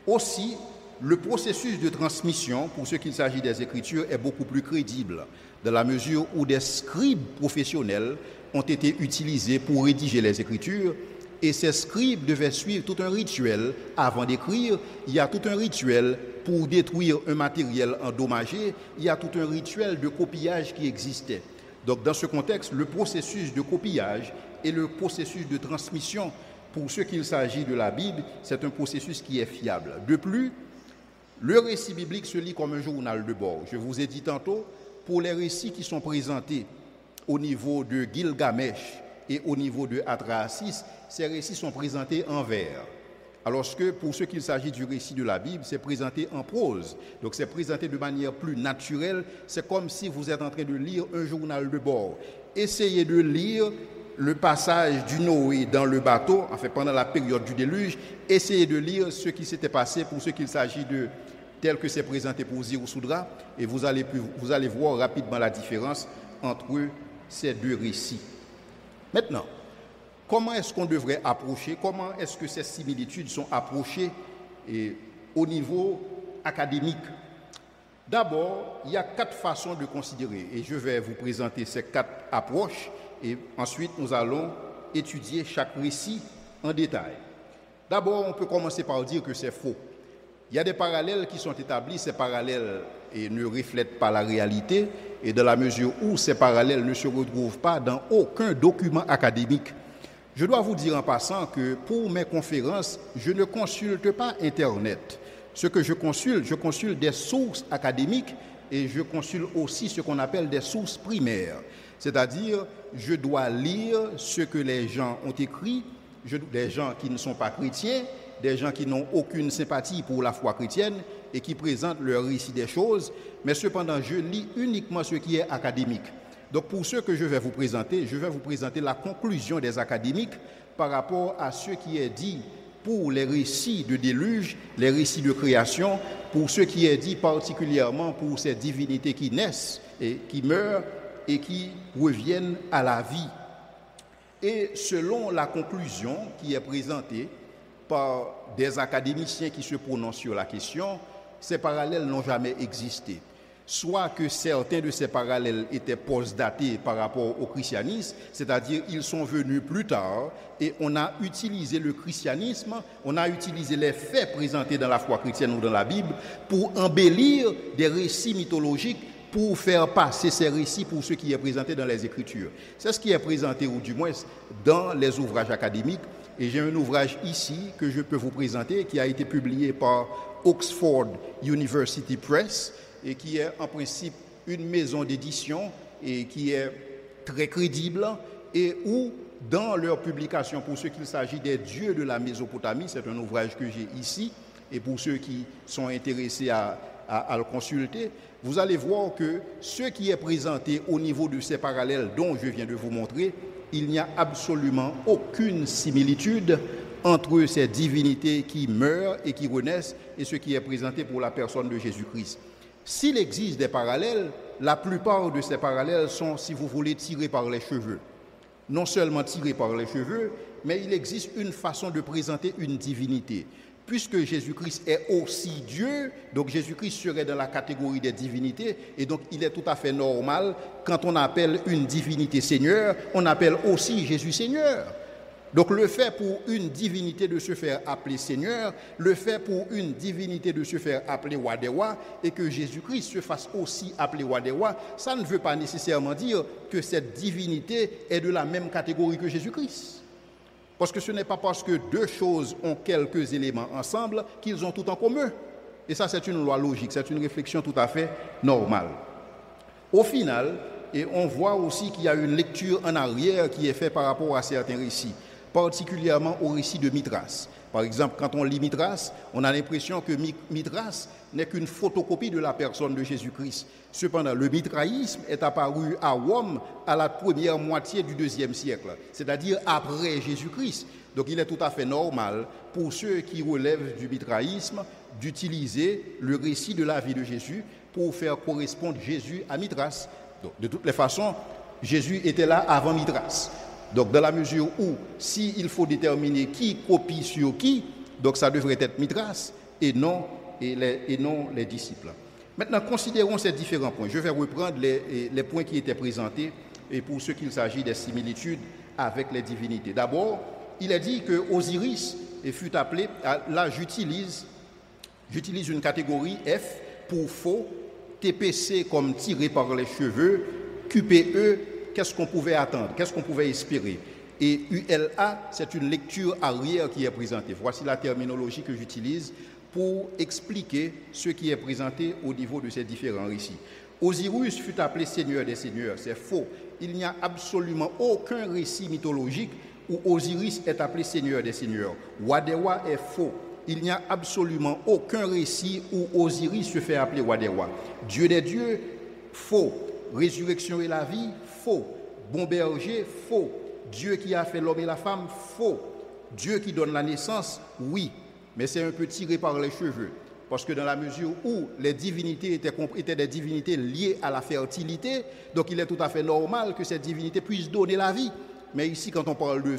Aussi, le processus de transmission, pour ce qu'il s'agit des Écritures, est beaucoup plus crédible, dans la mesure où des scribes professionnels ont été utilisés pour rédiger les Écritures, et ces scribes devaient suivre tout un rituel avant d'écrire. Il y a tout un rituel pour détruire un matériel endommagé, il y a tout un rituel de copiage qui existait. Donc dans ce contexte, le processus de copiage et le processus de transmission, pour ce qu'il s'agit de la Bible, c'est un processus qui est fiable. De plus, le récit biblique se lit comme un journal de bord. Je vous ai dit tantôt, pour les récits qui sont présentés au niveau de Gilgamesh et au niveau de Atrahasis, ces récits sont présentés en vers. Alors que pour ce qu'il s'agit du récit de la Bible, c'est présenté en prose. Donc c'est présenté de manière plus naturelle. C'est comme si vous êtes en train de lire un journal de bord. Essayez de lire le passage du Noé dans le bateau, enfin pendant la période du déluge. Essayez de lire ce qui s'était passé pour ce qu'il s'agit de tel que c'est présenté pour Zirou-Soudra, et vous allez voir rapidement la différence entre ces deux récits. Maintenant, comment est-ce qu'on devrait approcher, comment est-ce que ces similitudes sont approchées au niveau académique? D'abord, il y a 4 façons de considérer, et je vais vous présenter ces 4 approches, et ensuite nous allons étudier chaque récit en détail. D'abord, on peut commencer par dire que c'est faux. Il y a des parallèles qui sont établis, ces parallèles ne reflètent pas la réalité, et dans la mesure où ces parallèles ne se retrouvent pas dans aucun document académique. Je dois vous dire en passant que pour mes conférences, je ne consulte pas Internet. Ce que je consulte des sources académiques et je consulte aussi ce qu'on appelle des sources primaires. C'est-à-dire, je dois lire ce que les gens ont écrit, des gens qui ne sont pas chrétiens, des gens qui n'ont aucune sympathie pour la foi chrétienne et qui présentent leur récit des choses, mais cependant, je lis uniquement ce qui est académique. Donc pour ce que je vais vous présenter la conclusion des académiques par rapport à ce qui est dit pour les récits de déluge, les récits de création, pour ce qui est dit particulièrement pour ces divinités qui naissent et qui meurent et qui reviennent à la vie. Et selon la conclusion qui est présentée par des académiciens qui se prononcent sur la question, ces parallèles n'ont jamais existé. Soit que certains de ces parallèles étaient post-datés par rapport au christianisme, c'est-à-dire ils sont venus plus tard et on a utilisé le christianisme, on a utilisé les faits présentés dans la foi chrétienne ou dans la Bible pour embellir des récits mythologiques, pour faire passer ces récits pour ce qui est présenté dans les Écritures. C'est ce qui est présenté, ou du moins dans les ouvrages académiques. Et j'ai un ouvrage ici que je peux vous présenter qui a été publié par Oxford University Press et qui est en principe une maison d'édition et qui est très crédible et où, dans leur publication, pour ceux qu'il s'agit des dieux de la Mésopotamie, c'est un ouvrage que j'ai ici, et pour ceux qui sont intéressés à le consulter, vous allez voir que ce qui est présenté au niveau de ces parallèles dont je viens de vous montrer, il n'y a absolument aucune similitude entre ces divinités qui meurent et qui renaissent et ce qui est présenté pour la personne de Jésus-Christ. S'il existe des parallèles, la plupart de ces parallèles sont, si vous voulez, tirés par les cheveux. Non seulement tirés par les cheveux, mais il existe une façon de présenter une divinité. Puisque Jésus-Christ est aussi Dieu, donc Jésus-Christ serait dans la catégorie des divinités, et donc il est tout à fait normal, quand on appelle une divinité Seigneur, on appelle aussi Jésus Seigneur. Donc le fait pour une divinité de se faire appeler Seigneur, le fait pour une divinité de se faire appeler Roi des Rois, et que Jésus-Christ se fasse aussi appeler Roi des Rois, ça ne veut pas nécessairement dire que cette divinité est de la même catégorie que Jésus-Christ. Parce que ce n'est pas parce que deux choses ont quelques éléments ensemble qu'ils ont tout en commun. Et ça, c'est une loi logique, c'est une réflexion tout à fait normale. Au final, et on voit aussi qu'il y a une lecture en arrière qui est faite par rapport à certains récits, particulièrement au récit de Mithras. Par exemple, quand on lit Mithras, on a l'impression que Mithras n'est qu'une photocopie de la personne de Jésus-Christ. Cependant, le mitraïsme est apparu à Rome à la première moitié du IIe siècle, c'est-à-dire après Jésus-Christ. Donc il est tout à fait normal pour ceux qui relèvent du mitraïsme d'utiliser le récit de la vie de Jésus pour faire correspondre Jésus à Mithras. Donc, de toutes les façons, Jésus était là avant Mithras. Donc, dans la mesure où, s'il faut déterminer qui copie sur qui, donc ça devrait être Mithras et non les disciples. Maintenant, considérons ces différents points. Je vais reprendre les points qui étaient présentés et pour ce qu'il s'agit des similitudes avec les divinités. D'abord, il est dit que Osiris fut appelé, là j'utilise une catégorie F pour faux, TPC comme tiré par les cheveux, QPE, qu'est-ce qu'on pouvait attendre, qu'est-ce qu'on pouvait espérer. Et ULA, c'est une lecture arrière qui est présentée. Voici la terminologie que j'utilise pour expliquer ce qui est présenté au niveau de ces différents récits. Osiris fut appelé Seigneur des Seigneurs, c'est faux. Il n'y a absolument aucun récit mythologique où Osiris est appelé Seigneur des Seigneurs. Roi des Rois est faux. Il n'y a absolument aucun récit où Osiris se fait appeler Roi des Rois. Dieu des dieux, faux. Résurrection et la vie, faux. Bon berger, faux. Dieu qui a fait l'homme et la femme, faux. Dieu qui donne la naissance, oui. Mais c'est un peu tiré par les cheveux. Parce que dans la mesure où les divinités étaient des divinités liées à la fertilité, donc il est tout à fait normal que ces divinités puissent donner la vie. Mais ici, quand on parle de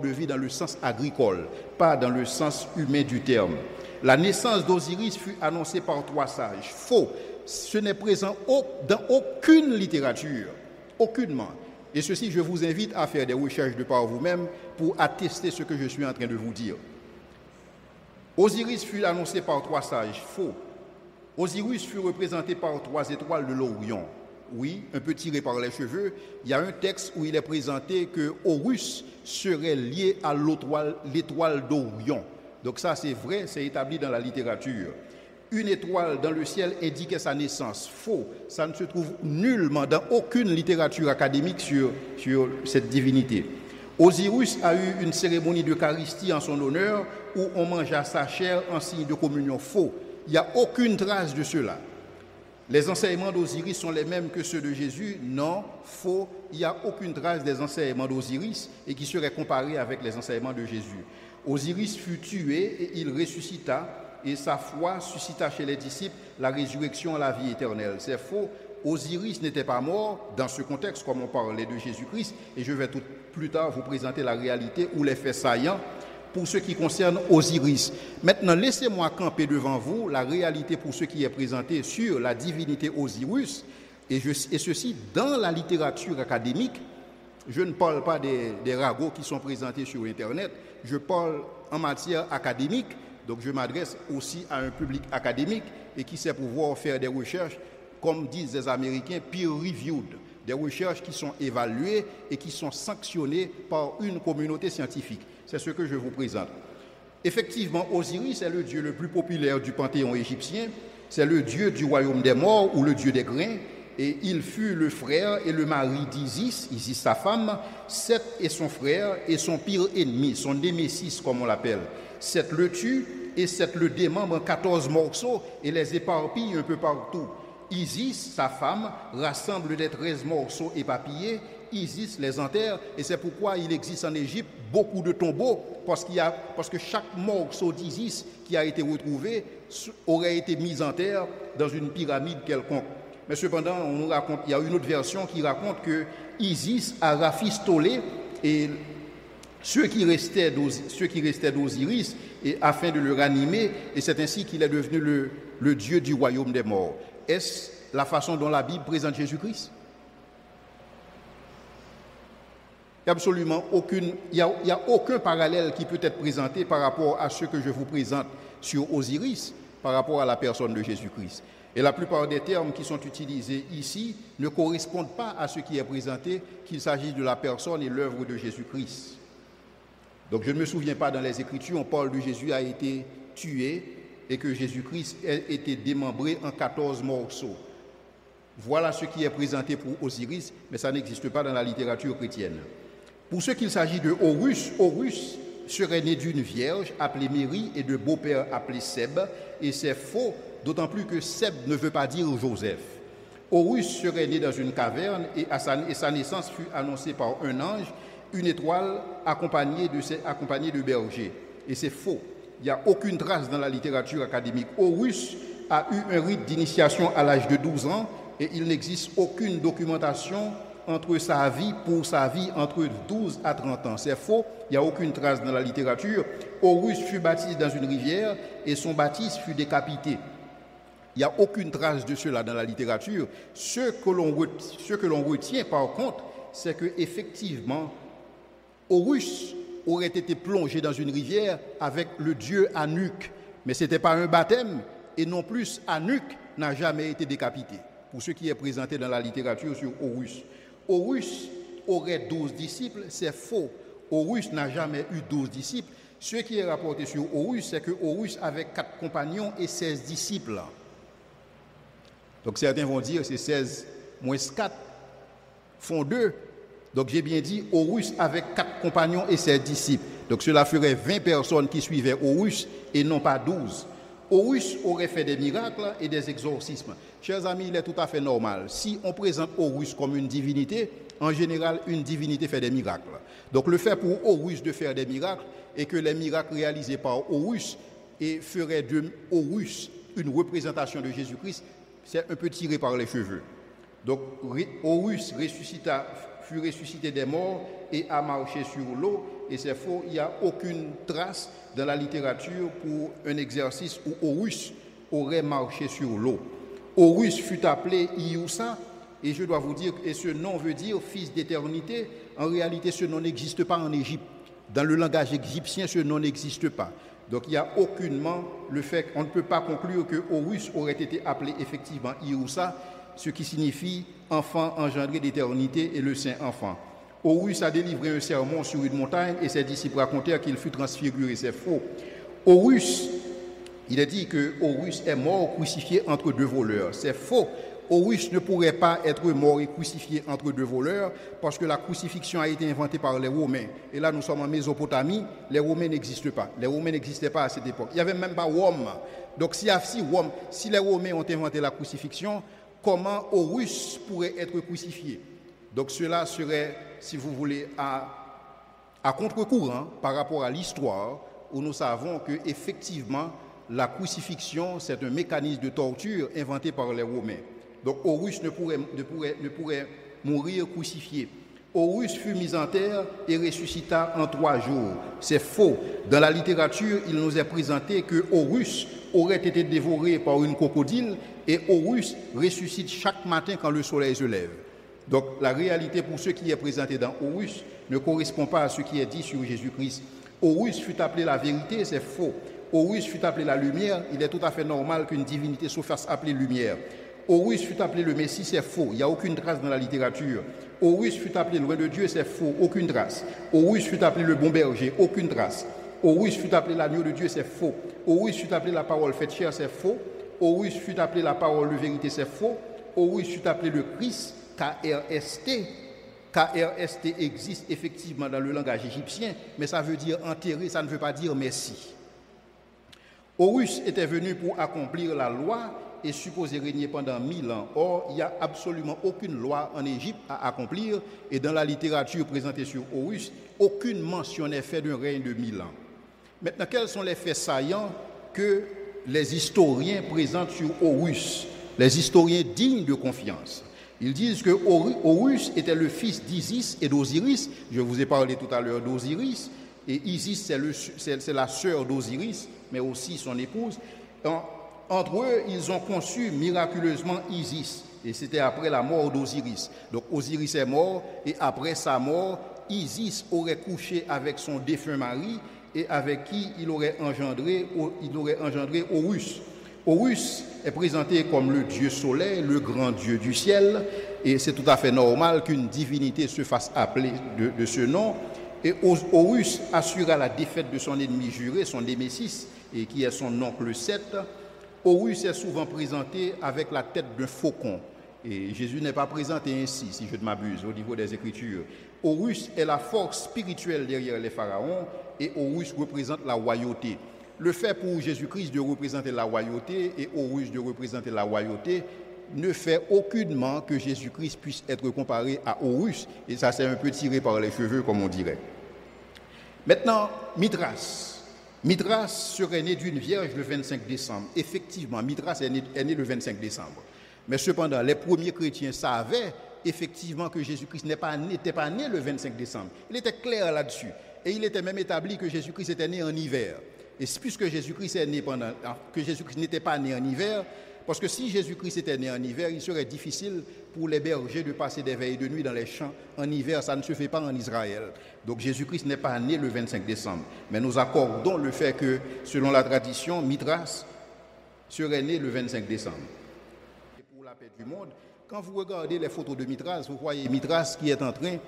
vie dans le sens agricole, pas dans le sens humain du terme. La naissance d'Osiris fut annoncée par 3 sages. Faux. Ce n'est présent dans aucune littérature. Aucunement. Et ceci, je vous invite à faire des recherches de par vous-même pour attester ce que je suis en train de vous dire. Osiris fut annoncé par 3 sages. Faux. Osiris fut représenté par 3 étoiles de l'Orient. Oui, un peu tiré par les cheveux. Il y a un texte où il est présenté que Horus serait lié à l'étoile d'Orion. Donc ça, c'est vrai, c'est établi dans la littérature. Une étoile dans le ciel indiquait sa naissance. Faux. Ça ne se trouve nullement dans aucune littérature académique sur cette divinité. Osiris a eu une cérémonie d'Eucharistie en son honneur où on mangea sa chair en signe de communion. Faux. Il n'y a aucune trace de cela. Les enseignements d'Osiris sont les mêmes que ceux de Jésus? Non, faux. Il n'y a aucune trace des enseignements d'Osiris et qui seraient comparés avec les enseignements de Jésus. Osiris fut tué et il ressuscita et sa foi suscita chez les disciples la résurrection à la vie éternelle. C'est faux. Osiris n'était pas mort dans ce contexte comme on parlait de Jésus-Christ et je vais tout plus tard vous présenter la réalité ou les faits saillants pour ce qui concerne Osiris. Maintenant, laissez-moi camper devant vous la réalité pour ce qui est présenté sur la divinité Osiris, et ceci dans la littérature académique. Je ne parle pas des ragots qui sont présentés sur Internet, je parle en matière académique, donc je m'adresse aussi à un public académique et qui sait pouvoir faire des recherches, comme disent les Américains, peer-reviewed, des recherches qui sont évaluées et qui sont sanctionnées par une communauté scientifique. C'est ce que je vous présente. Effectivement, Osiris est le dieu le plus populaire du panthéon égyptien c'est le dieu du royaume des morts ou le dieu des grains. Et il fut le frère et le mari d'Isis, Isis sa femme. Seth est son frère et son pire ennemi, son némésis comme on l'appelle. Seth le tue et Seth le démembre en 14 morceaux et les éparpille un peu partout. Isis, sa femme, rassemble les 13 morceaux éparpillés. Isis les enterre et c'est pourquoi il existe en Égypte beaucoup de tombeaux parce que chaque morceau d'Isis qui a été retrouvé aurait été mis en terre dans une pyramide quelconque. Mais cependant, on nous raconte, il y a une autre version qui raconte que Isis a rafistolé et ceux qui restaient d'Osiris et afin de le ranimer, et c'est ainsi qu'il est devenu le Dieu du royaume des morts. Est-ce la façon dont la Bible présente Jésus-Christ? Il n'y a aucun parallèle qui peut être présenté par rapport à ce que je vous présente sur Osiris, par rapport à la personne de Jésus-Christ. Et la plupart des termes qui sont utilisés ici ne correspondent pas à ce qui est présenté, qu'il s'agisse de la personne et l'œuvre de Jésus-Christ. Donc je ne me souviens pas dans les Écritures, on parle de Jésus a été tué et que Jésus-Christ a été démembré en 14 morceaux. Voilà ce qui est présenté pour Osiris, mais ça n'existe pas dans la littérature chrétienne. Pour ce qu'il s'agit de Horus, Horus serait né d'une vierge appelée Mérie et de beau-père appelé Seb, et c'est faux, d'autant plus que Seb ne veut pas dire Joseph. Horus serait né dans une caverne et sa naissance fut annoncée par un ange, une étoile accompagnée de bergers. Et c'est faux. Il n'y a aucune trace dans la littérature académique. Horus a eu un rite d'initiation à l'âge de 12 ans et il n'existe aucune documentation pour sa vie entre 12 à 30 ans. C'est faux, il n'y a aucune trace dans la littérature. Horus fut baptisé dans une rivière et son baptême fut décapité. Il n'y a aucune trace de cela dans la littérature. Ce que l'on retient par contre, c'est qu'effectivement, Horus aurait été plongé dans une rivière avec le dieu Anuk. Mais ce n'était pas un baptême et non plus Anuk n'a jamais été décapité. Pour ce qui est présenté dans la littérature sur Horus. Horus aurait 12 disciples, c'est faux. Horus n'a jamais eu 12 disciples. Ce qui est rapporté sur Horus, c'est que Horus avait 4 compagnons et 16 disciples. Donc certains vont dire c'est 16 moins 4 font 2. Donc j'ai bien dit Horus avec 4 compagnons et 16 disciples. Donc cela ferait 20 personnes qui suivaient Horus et non pas 12. Horus aurait fait des miracles et des exorcismes. Chers amis, il est tout à fait normal. Si on présente Horus comme une divinité, en général, une divinité fait des miracles. Donc le fait pour Horus de faire des miracles et que les miracles réalisés par Horus et feraient de Horus une représentation de Jésus-Christ, c'est un peu tiré par les cheveux. Donc Horus fut ressuscité des morts et a marché sur l'eau. Et c'est faux, il n'y a aucune trace dans la littérature pour un exercice où Horus aurait marché sur l'eau. Horus fut appelé Ioussa, et je dois vous dire, et ce nom veut dire fils d'éternité. En réalité, ce nom n'existe pas en Égypte. Dans le langage égyptien, ce nom n'existe pas. Donc il n'y a aucunement le fait qu'on ne peut pas conclure que Horus aurait été appelé effectivement Ioussa, ce qui signifie enfant engendré d'éternité et le saint enfant. Horus a délivré un sermon sur une montagne et ses disciples racontèrent qu'il fut transfiguré. C'est faux. Horus, il est dit que Horus est mort crucifié entre 2 voleurs. C'est faux. Horus ne pourrait pas être mort et crucifié entre 2 voleurs parce que la crucifixion a été inventée par les Romains. Et là, nous sommes en Mésopotamie, les Romains n'existent pas. Les Romains n'existaient pas à cette époque. Il n'y avait même pas Rome. Donc si les Romains ont inventé la crucifixion, comment Horus pourrait être crucifié? Donc cela serait, si vous voulez, à contre-courant par rapport à l'histoire où nous savons qu'effectivement, la crucifixion, c'est un mécanisme de torture inventé par les Romains. Donc Horus ne pourrait mourir crucifié. Horus fut mis en terre et ressuscita en 3 jours. C'est faux. Dans la littérature, il nous est présenté que Horus aurait été dévoré par une crocodile et Horus ressuscite chaque matin quand le soleil se lève. Donc la réalité pour ce qui est présenté dans Horus ne correspond pas à ce qui est dit sur Jésus-Christ. Horus fut appelé la vérité, c'est faux. Horus fut appelé la lumière, il est tout à fait normal qu'une divinité se fasse appeler lumière. Horus fut appelé le Messie, c'est faux, il n'y a aucune trace dans la littérature. Horus fut appelé loin de Dieu, c'est faux, aucune trace. Horus fut appelé le bon berger, aucune trace. Horus fut appelé l'agneau de Dieu, c'est faux. Horus fut appelé la parole faite chair, c'est faux. Horus fut appelé la parole de vérité, c'est faux. Horus fut appelé le Christ, KRST. KRST existe effectivement dans le langage égyptien, mais ça veut dire enterrer, ça ne veut pas dire merci. Horus était venu pour accomplir la loi et supposé régner pendant 1000 ans. Or, il n'y a absolument aucune loi en Égypte à accomplir et dans la littérature présentée sur Horus, aucune mention n'est faite d'un règne de 1000 ans. Maintenant, quels sont les faits saillants que les historiens présentent sur Horus, les historiens dignes de confiance? Ils disent que Horus était le fils d'Isis et d'Osiris. Je vous ai parlé tout à l'heure d'Osiris. Et Isis, c'est la sœur d'Osiris, mais aussi son épouse. Entre eux, ils ont conçu miraculeusement Isis. Et c'était après la mort d'Osiris. Donc Osiris est mort, et après sa mort, Isis aurait couché avec son défunt mari, et avec qui il aurait engendré Horus. Horus est présenté comme le dieu soleil, le grand dieu du ciel, et c'est tout à fait normal qu'une divinité se fasse appeler de ce nom. Et Horus assura la défaite de son ennemi juré, son Némésis, et qui est son oncle Seth. Horus est souvent présenté avec la tête d'un faucon. Et Jésus n'est pas présenté ainsi, si je ne m'abuse, au niveau des Écritures. Horus est la force spirituelle derrière les pharaons, et Horus représente la royauté. Le fait pour Jésus-Christ de représenter la royauté et Horus de représenter la royauté ne fait aucunement que Jésus-Christ puisse être comparé à Horus. Et ça, c'est un peu tiré par les cheveux, comme on dirait. Maintenant, Mithras. Mithras serait né d'une vierge le 25 décembre. Effectivement, Mithras est né le 25 décembre. Mais cependant, les premiers chrétiens savaient effectivement que Jésus-Christ n'était pas né le 25 décembre. Il était clair là-dessus. Et il était même établi que Jésus-Christ était né en hiver. Et puisque Jésus-Christ n'était pas né en hiver, parce que si Jésus-Christ était né en hiver, il serait difficile pour les bergers de passer des veilles de nuit dans les champs. En hiver, ça ne se fait pas en Israël. Donc Jésus-Christ n'est pas né le 25 décembre. Mais nous accordons le fait que, selon la tradition, Mithras serait né le 25 décembre. Et pour la paix du monde, quand vous regardez les photos de Mithras, vous voyez Mithras qui est en train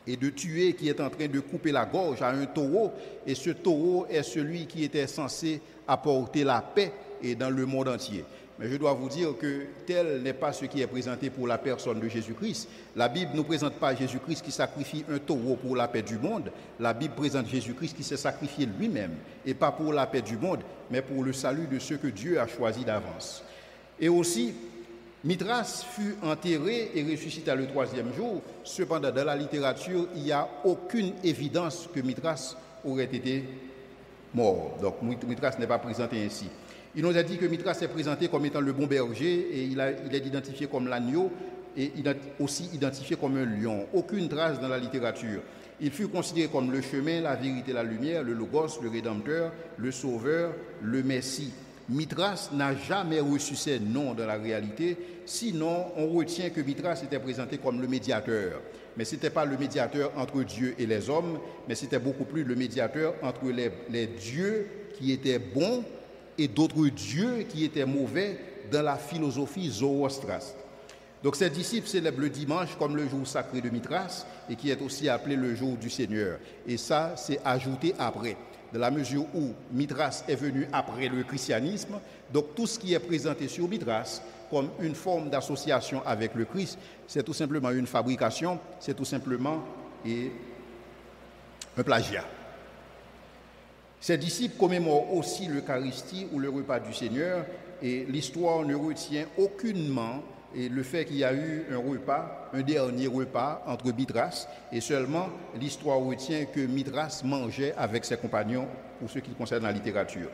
de tuer, qui est en train de couper la gorge à un taureau. Et ce taureau est celui qui était censé apporter la paix et dans le monde entier. Mais je dois vous dire que tel n'est pas ce qui est présenté pour la personne de Jésus-Christ. La Bible ne nous présente pas Jésus-Christ qui sacrifie un taureau pour la paix du monde. La Bible présente Jésus-Christ qui s'est sacrifié lui-même, et pas pour la paix du monde, mais pour le salut de ceux que Dieu a choisis d'avance. Et aussi, Mithras fut enterré et ressuscita le 3e jour. Cependant, dans la littérature, il n'y a aucune évidence que Mithras aurait été mort. Donc, Mithras n'est pas présenté ainsi. Il nous a dit que Mithras est présenté comme étant le bon berger et il est identifié comme l'agneau et il est aussi identifié comme un lion. Aucune trace dans la littérature. Il fut considéré comme le chemin, la vérité, la lumière, le logos, le rédempteur, le sauveur, le messie. Mithras n'a jamais reçu ces noms dans la réalité, sinon on retient que Mithras était présenté comme le médiateur. Mais ce n'était pas le médiateur entre Dieu et les hommes, mais c'était beaucoup plus le médiateur entre les dieux qui étaient bons et d'autres dieux qui étaient mauvais dans la philosophie zoroastrienne. Donc ces disciples célèbrent le dimanche comme le jour sacré de Mithras et qui est aussi appelé le jour du Seigneur. Et ça, c'est ajouté après. Dans la mesure où Mithras est venu après le christianisme, donc tout ce qui est présenté sur Mithras comme une forme d'association avec le Christ, c'est tout simplement une fabrication, c'est tout simplement un plagiat. Ces disciples commémorent aussi l'Eucharistie ou le repas du Seigneur et l'histoire ne retient aucunement le fait qu'il y a eu un dernier repas entre Mithras et seulement l'histoire retient que Mithras mangeait avec ses compagnons pour ce qui concerne la littérature.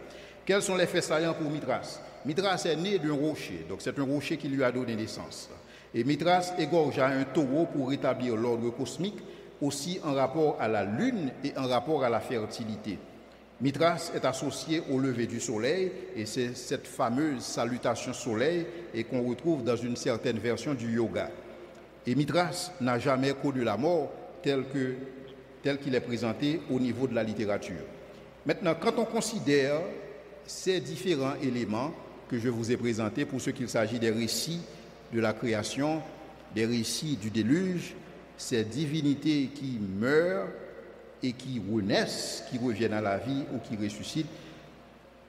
Quels sont les faits saillants pour Mithras? Mithras est né d'un rocher, donc c'est un rocher qui lui a donné naissance. Et Mithras égorgea un taureau pour rétablir l'ordre cosmique, aussi en rapport à la lune et en rapport à la fertilité. Mithras est associé au lever du soleil et c'est cette fameuse salutation soleil et qu'on retrouve dans une certaine version du yoga. Et Mithras n'a jamais connu la mort tel qu'il est présenté au niveau de la littérature. Maintenant, quand on considère ces différents éléments que je vous ai présentés pour ce qu'il s'agit des récits de la création, des récits du déluge, ces divinités qui meurent et qui renaissent, qui reviennent à la vie ou qui ressuscitent,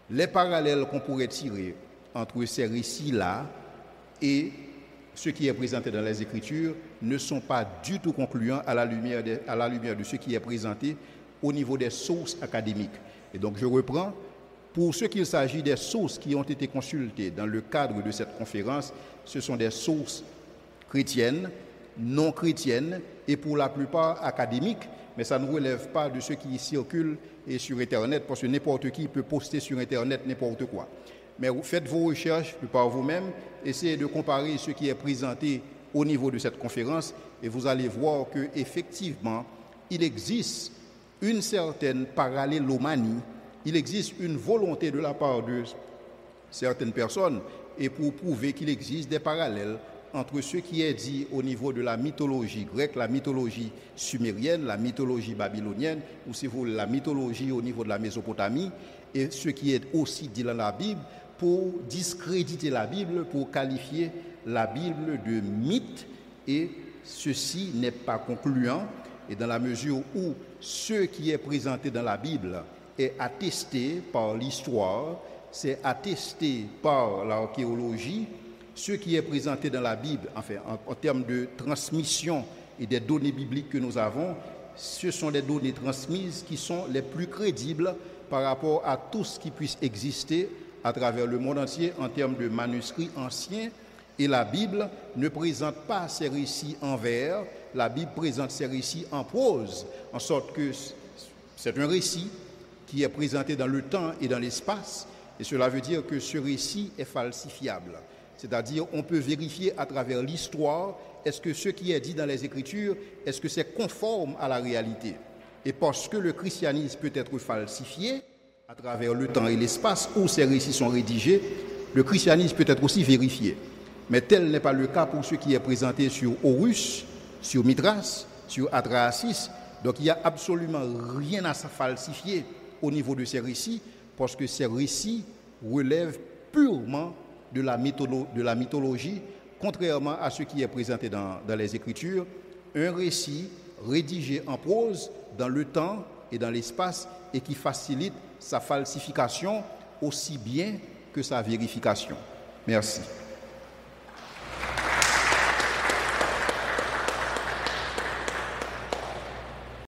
les parallèles qu'on pourrait tirer entre ces récits-là et ce qui est présenté dans les Écritures ne sont pas du tout concluants à la lumière de ce qui est présenté au niveau des sources académiques. Et donc je reprends, pour ce qu'il s'agit des sources qui ont été consultées dans le cadre de cette conférence, ce sont des sources chrétiennes, non chrétiennes et pour la plupart académiques, mais ça ne relève pas de ce qui circule et sur Internet, parce que n'importe qui peut poster sur Internet n'importe quoi. Mais faites vos recherches par vous-même, essayez de comparer ce qui est présenté au niveau de cette conférence et vous allez voir qu'effectivement, il existe une certaine parallélomanie, il existe une volonté de la part de certaines personnes et pour prouver qu'il existe des parallèles entre ce qui est dit au niveau de la mythologie grecque, la mythologie sumérienne, la mythologie babylonienne, ou si vous voulez, la mythologie au niveau de la Mésopotamie, et ce qui est aussi dit dans la Bible, pour discréditer la Bible, pour qualifier la Bible de mythe, et ceci n'est pas concluant, et dans la mesure où ce qui est présenté dans la Bible est attesté par l'histoire, c'est attesté par l'archéologie, ce qui est présenté dans la Bible, enfin, en termes de transmission et des données bibliques que nous avons, ce sont des données transmises qui sont les plus crédibles par rapport à tout ce qui puisse exister à travers le monde entier en termes de manuscrits anciens. Et la Bible ne présente pas ces récits en vers, la Bible présente ces récits en prose, en sorte que c'est un récit qui est présenté dans le temps et dans l'espace, et cela veut dire que ce récit est falsifiable. C'est-à-dire, on peut vérifier à travers l'histoire, est-ce que ce qui est dit dans les Écritures, est-ce que c'est conforme à la réalité? Et parce que le christianisme peut être falsifié à travers le temps et l'espace où ces récits sont rédigés, le christianisme peut être aussi vérifié. Mais tel n'est pas le cas pour ce qui est présenté sur Horus, sur Mithras, sur Adrastis. Donc il n'y a absolument rien à falsifier au niveau de ces récits, parce que ces récits relèvent purement de la mythologie, contrairement à ce qui est présenté dans les Écritures, un récit rédigé en prose dans le temps et dans l'espace et qui facilite sa falsification aussi bien que sa vérification. Merci.